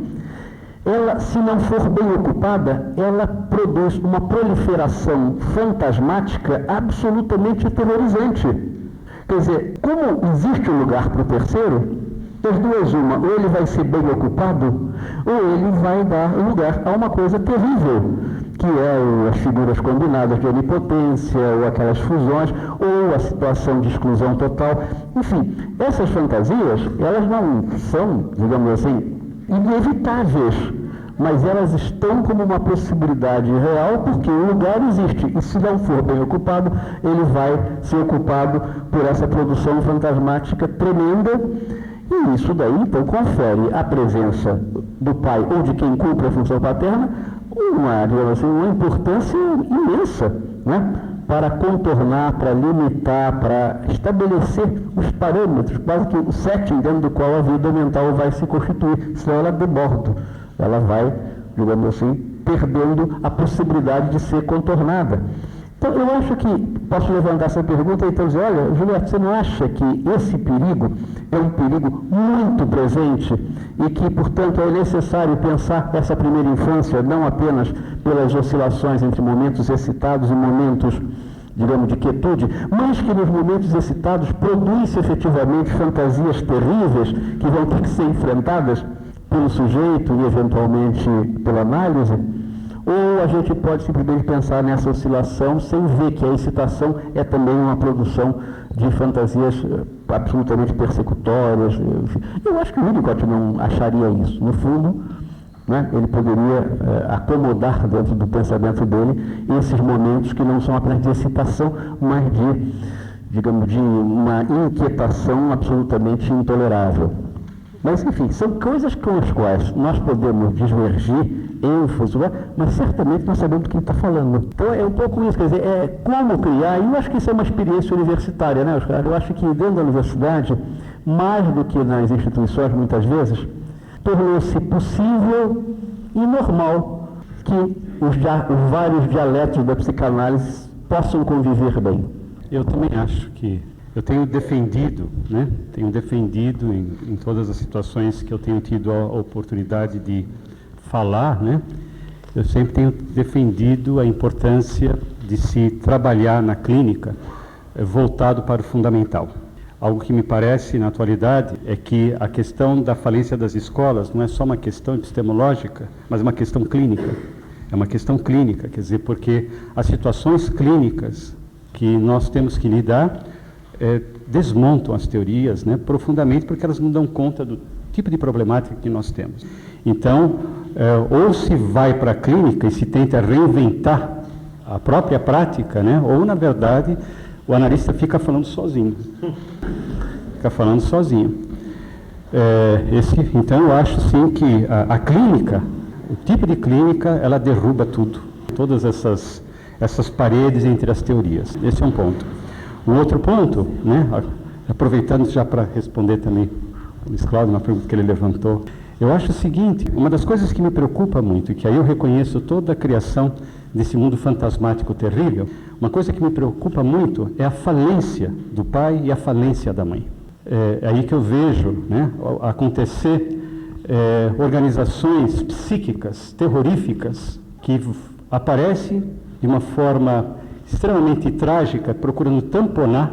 ela, se não for bem ocupada, ela produz uma proliferação fantasmática absolutamente aterrorizante. Quer dizer, como existe um lugar para o terceiro, das duas uma, ou ele vai ser bem ocupado, ou ele vai dar lugar a uma coisa terrível, que é as figuras combinadas de onipotência, ou aquelas fusões, ou a situação de exclusão total. Enfim, essas fantasias, elas não são, digamos assim, inevitáveis, mas elas estão como uma possibilidade real, porque o lugar existe, e se não for bem ocupado, ele vai ser ocupado por essa produção fantasmática tremenda, e isso daí, então, confere à presença do pai ou de quem cumpre a função paterna uma importância imensa, né? Para contornar, para limitar, para estabelecer os parâmetros, quase que o setting dentro do qual a vida mental vai se constituir, senão ela deborda, ela vai, digamos assim, perdendo a possibilidade de ser contornada. Então, eu acho que, posso levantar essa pergunta e então dizer, olha, Juliette, você não acha que esse perigo é um perigo muito presente e que, portanto, é necessário pensar essa primeira infância não apenas pelas oscilações entre momentos excitados e momentos, digamos, de quietude, mas que nos momentos excitados produz efetivamente fantasias terríveis que vão ter que ser enfrentadas pelo sujeito e, eventualmente, pela análise? Ou a gente pode simplesmente pensar nessa oscilação sem ver que a excitação é também uma produção de fantasias absolutamente persecutórias. Enfim. Eu acho que o Winnicott não acharia isso. No fundo, né, ele poderia acomodar dentro do pensamento dele esses momentos que não são apenas de excitação, mas de, digamos, de uma inquietação absolutamente intolerável. Mas, enfim, são coisas com as quais nós podemos divergir, ênfase, mas certamente nós sabemos do que ele está falando. Então, é um pouco isso, quer dizer, é como criar, e eu acho que isso é uma experiência universitária, né, Oscar? Eu acho que dentro da universidade, mais do que nas instituições, muitas vezes, tornou-se possível e normal que os vários dialetos da psicanálise possam conviver bem. Eu também acho que eu tenho defendido, né? Tenho defendido em todas as situações que eu tenho tido a oportunidade de falar, né? Eu sempre tenho defendido a importância de se trabalhar na clínica voltado para o fundamental. Algo que me parece, na atualidade, é que a questão da falência das escolas não é só uma questão epistemológica, mas uma questão clínica. É uma questão clínica, quer dizer, porque as situações clínicas que nós temos que lidar desmontam as teorias, né, profundamente, porque elas não dão conta do tipo de problemática que nós temos. Então, ou se vai para a clínica e se tenta reinventar a própria prática, né, ou, na verdade, o analista fica falando sozinho. Fica falando sozinho. Então, eu acho, sim, que a clínica, o tipo de clínica, ela derruba tudo. Todas essas paredes entre as teorias. Esse é um ponto. Um outro ponto, né, aproveitando já para responder também o Luiz Cláudio, uma pergunta que ele levantou, eu acho o seguinte, uma das coisas que me preocupa muito, e que aí eu reconheço toda a criação desse mundo fantasmático terrível, uma coisa que me preocupa muito é a falência do pai e a falência da mãe. É aí que eu vejo, né, acontecer organizações psíquicas terroríficas que aparecem de uma forma extremamente trágica, procurando tamponar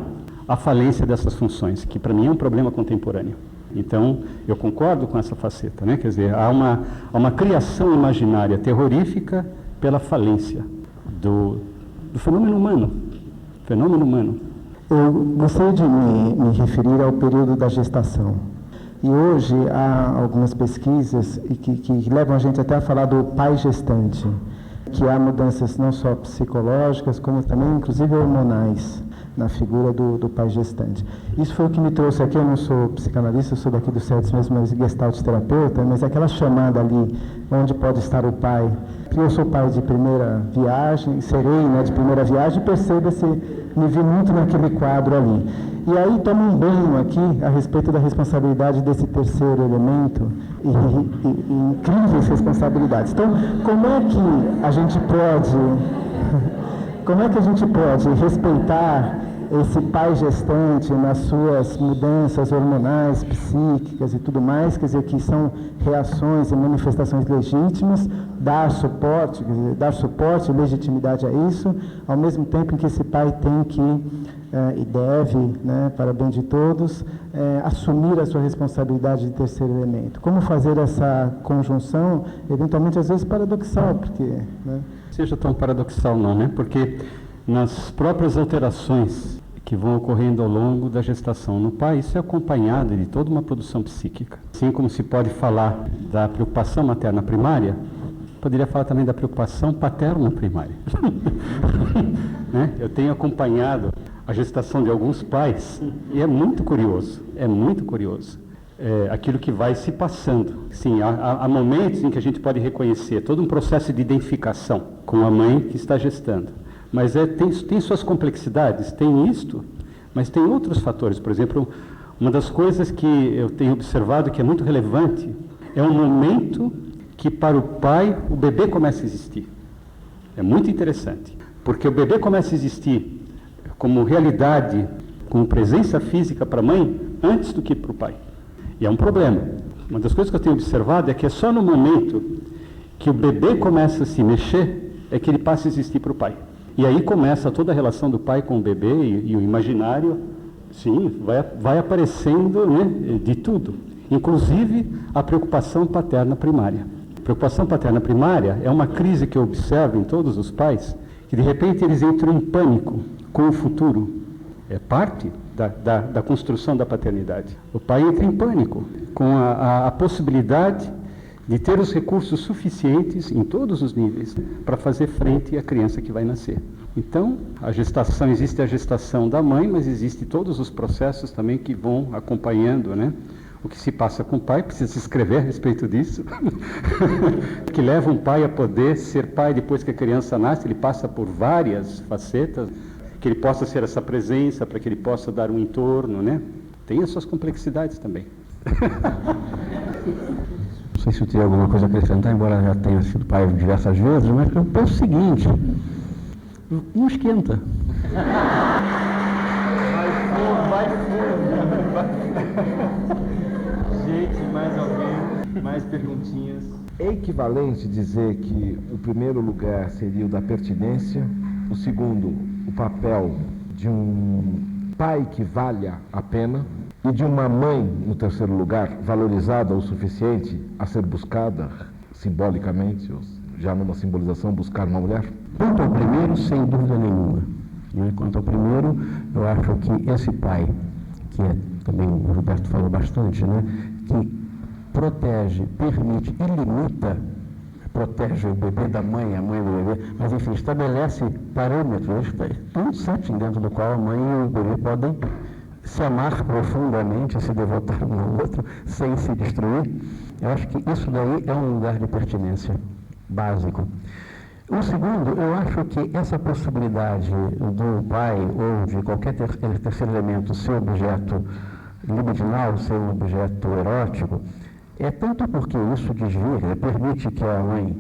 a falência dessas funções, que para mim é um problema contemporâneo. Então, eu concordo com essa faceta, né? Quer dizer, há uma criação imaginária terrorífica pela falência do fenômeno humano. Eu gostaria de me referir ao período da gestação. E hoje há algumas pesquisas que levam a gente até a falar do pai gestante, que há mudanças não só psicológicas, como também, inclusive, hormonais na figura do pai gestante. Isso foi o que me trouxe aqui. Eu não sou psicanalista, eu sou daqui do CEDES mesmo, mas gestalt terapeuta, mas aquela chamada ali, onde pode estar o pai. Eu sou pai de primeira viagem, serei, né, de primeira viagem, e perceba-se, me vi muito naquele quadro ali. E aí toma um banho aqui a respeito da responsabilidade desse terceiro elemento e incríveis responsabilidades. Então, como é que a gente pode respeitar esse pai gestante, nas suas mudanças hormonais, psíquicas e tudo mais, quer dizer, que são reações e manifestações legítimas, dar suporte, legitimidade a isso, ao mesmo tempo em que esse pai tem que e deve, né, para bem de todos, assumir a sua responsabilidade de terceiro elemento. Como fazer essa conjunção, eventualmente às vezes paradoxal, porque... Né? Seja tão paradoxal não, né? Porque nas próprias alterações que vão ocorrendo ao longo da gestação no pai, isso é acompanhado de toda uma produção psíquica. Assim como se pode falar da preocupação materna primária, poderia falar também da preocupação paterna primária. Né? Eu tenho acompanhado a gestação de alguns pais e é muito curioso, aquilo que vai se passando. Sim, há momentos em que a gente pode reconhecer todo um processo de identificação com a mãe que está gestando. Mas tem suas complexidades, tem isto, mas tem outros fatores. Por exemplo, uma das coisas que eu tenho observado que é muito relevante é o momento que para o pai o bebê começa a existir. É muito interessante, porque o bebê começa a existir como realidade, como presença física para a mãe, antes do que para o pai. E é um problema. Uma das coisas que eu tenho observado é que é só no momento que o bebê começa a se mexer, é que ele passa a existir para o pai. E aí começa toda a relação do pai com o bebê e o imaginário, sim, vai aparecendo, né, de tudo. Inclusive a preocupação paterna primária. A preocupação paterna primária é uma crise que eu observo em todos os pais, que de repente eles entram em pânico com o futuro. É parte da construção da paternidade. O pai entra em pânico com a possibilidade de ter os recursos suficientes em todos os níveis para fazer frente à criança que vai nascer. Então, existe a gestação da mãe, mas existem todos os processos também que vão acompanhando, né? O que se passa com o pai, precisa se escrever a respeito disso, que leva um pai a poder ser pai depois que a criança nasce, ele passa por várias facetas, que ele possa ser essa presença, para que ele possa dar um entorno, né? Tem as suas complexidades também. Não sei se eu teria alguma coisa a acrescentar, embora já tenha sido pai diversas vezes, mas eu penso o seguinte, não esquenta. Vai Gente, mais alguém? Mais perguntinhas? É equivalente dizer que o primeiro lugar seria o da pertinência, o segundo, o papel de um pai que valha a pena, e de uma mãe, no terceiro lugar, valorizada o suficiente a ser buscada simbolicamente, ou já numa simbolização, buscar uma mulher? Quanto ao primeiro, sem dúvida nenhuma. Quanto ao primeiro, eu acho que esse pai, que também o Roberto falou bastante, né, que protege, permite e limita, protege o bebê da mãe, a mãe do bebê, mas enfim, estabelece parâmetros, um setting dentro do qual a mãe e o bebê podem se amar profundamente, se devotar um ao outro, sem se destruir. Eu acho que isso daí é um lugar de pertinência básico. O segundo, eu acho que essa possibilidade do pai ou de qualquer terceiro elemento ser objeto libidinal, ser um objeto erótico, é tanto porque isso desvia, permite que a mãe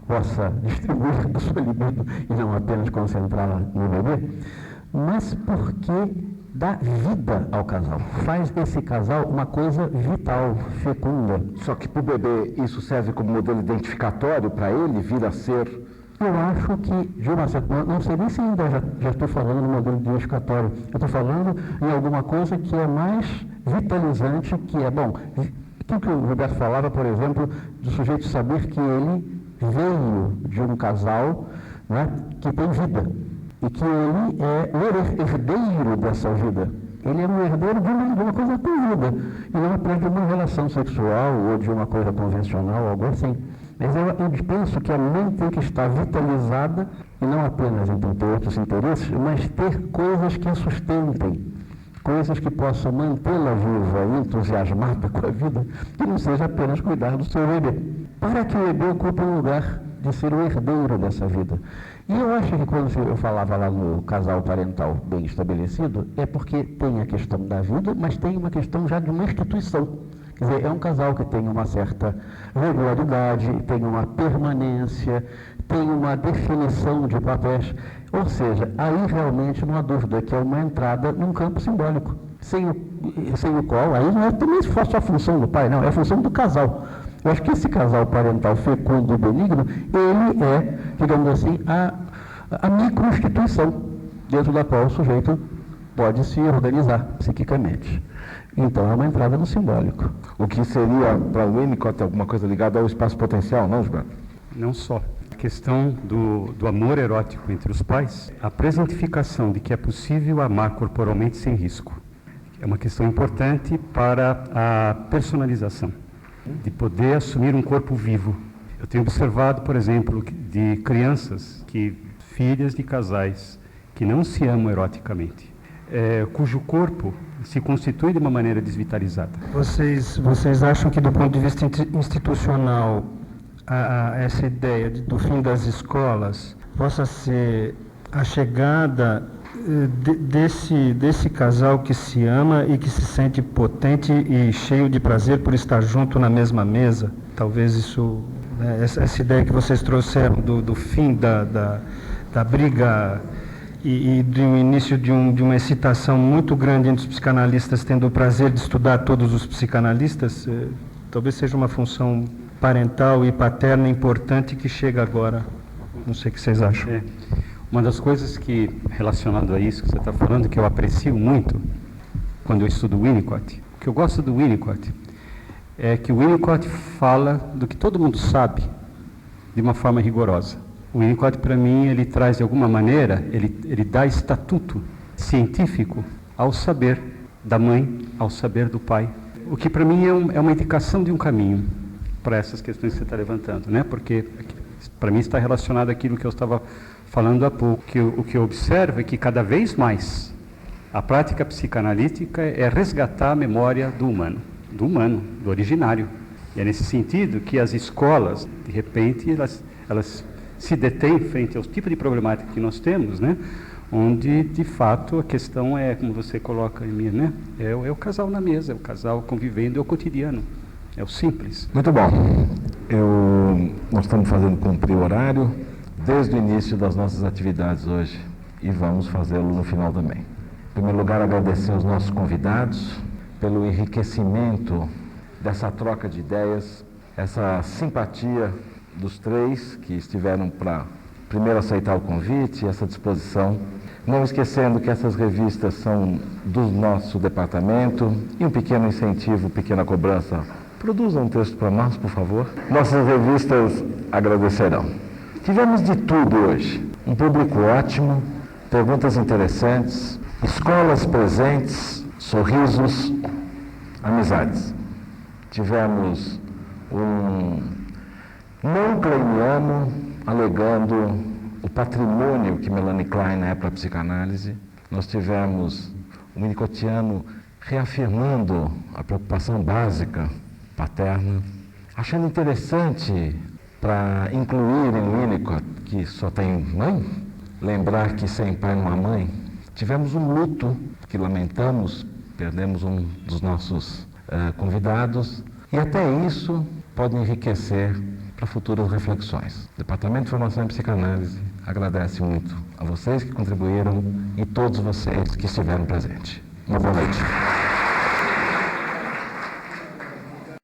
possa distribuir a sua libido e não apenas concentrá-la no bebê, mas porque dá vida ao casal, faz esse casal uma coisa vital, fecunda. Só que para o bebê isso serve como modelo identificatório para ele vir a ser... Eu acho que, não sei nem se ainda já estou falando no modelo identificatório, eu estou falando em alguma coisa que é mais vitalizante, que é, bom, aquilo que o Roberto falava, por exemplo, do sujeito saber que ele veio de um casal, né, que tem vida, e que ele é o herdeiro dessa vida. Ele é um herdeiro de uma coisa que tem vida, e não apenas de uma relação sexual ou de uma coisa convencional, algo assim. Mas eu penso que a mãe tem que estar vitalizada, e não apenas em ter outros interesses, mas ter coisas que a sustentem, coisas que possam mantê-la viva, entusiasmada com a vida, que não seja apenas cuidar do seu bebê, para que o bebê ocupe um lugar de ser o herdeiro dessa vida. E eu acho que quando eu falava lá no casal parental bem estabelecido, é porque tem a questão da vida, mas tem uma questão já de uma instituição. Quer dizer, é um casal que tem uma certa regularidade, tem uma permanência, tem uma definição de papéis. Ou seja, aí realmente não há dúvida que é uma entrada num campo simbólico, sem o qual, aí não é também só a função do pai, não, é a função do casal. Eu acho que esse casal parental fecundo e benigno, ele é, digamos assim, a microinstituição dentro da qual o sujeito pode se organizar psiquicamente. Então, é uma entrada no simbólico. O que seria, para o Winnicott, alguma coisa ligada ao espaço potencial, não, Gilberto? Não só. A questão do amor erótico entre os pais, a presentificação de que é possível amar corporalmente sem risco. É uma questão importante para a personalização, de poder assumir um corpo vivo. Eu tenho observado, por exemplo, de crianças, filhas de casais, que não se amam eroticamente, cujo corpo se constitui de uma maneira desvitalizada. Vocês acham que, do ponto de vista institucional, essa ideia do fim das escolas possa ser a chegada desse casal que se ama e que se sente potente e cheio de prazer por estar junto na mesma mesa? Talvez isso, essa ideia que vocês trouxeram do fim da briga e do início de uma excitação muito grande entre os psicanalistas, tendo o prazer de estudar todos os psicanalistas, talvez seja uma função parental e paterna importante que chega agora. Não sei o que vocês acham. Uma das coisas que, relacionado a isso que você está falando, que eu aprecio muito quando eu estudo Winnicott, o que eu gosto do Winnicott é que o Winnicott fala do que todo mundo sabe de uma forma rigorosa. O Winnicott, para mim, ele traz de alguma maneira, ele dá estatuto científico ao saber da mãe, ao saber do pai. O que para mim é uma indicação de um caminho para essas questões que você está levantando, né? Porque para mim está relacionado àquilo que eu estava falando há pouco, que o que eu observo é que cada vez mais a prática psicanalítica é resgatar a memória do humano, do originário. E é nesse sentido que as escolas, de repente, elas se detêm frente aos tipos de problemática que nós temos, né? Onde, de fato, a questão é, como você coloca em mim, né? É o casal na mesa, é o casal convivendo, é o cotidiano, é o simples. Muito bom. Nós estamos fazendo cumprir o horário desde o início das nossas atividades hoje e vamos fazê-lo no final também. Em primeiro lugar, agradecer aos nossos convidados pelo enriquecimento dessa troca de ideias, essa simpatia dos três que estiveram para primeiro aceitar o convite, essa disposição. Não esquecendo que essas revistas são do nosso departamento e um pequeno incentivo, pequena cobrança. Produzam um texto para nós, por favor. Nossas revistas agradecerão. Tivemos de tudo hoje. Um público ótimo, perguntas interessantes, escolas presentes, sorrisos, amizades. Tivemos um não kleiniano alegando o patrimônio que Melanie Klein é para a psicanálise. Nós tivemos um winnicottiano reafirmando a preocupação básica paterna, achando interessante para incluir em Winnicott, que só tem mãe, lembrar que sem pai não há mãe. Tivemos um luto que lamentamos, perdemos um dos nossos convidados, e até isso pode enriquecer para futuras reflexões. O Departamento de Formação em Psicanálise agradece muito a vocês que contribuíram e todos vocês que estiveram presentes. Uma boa noite.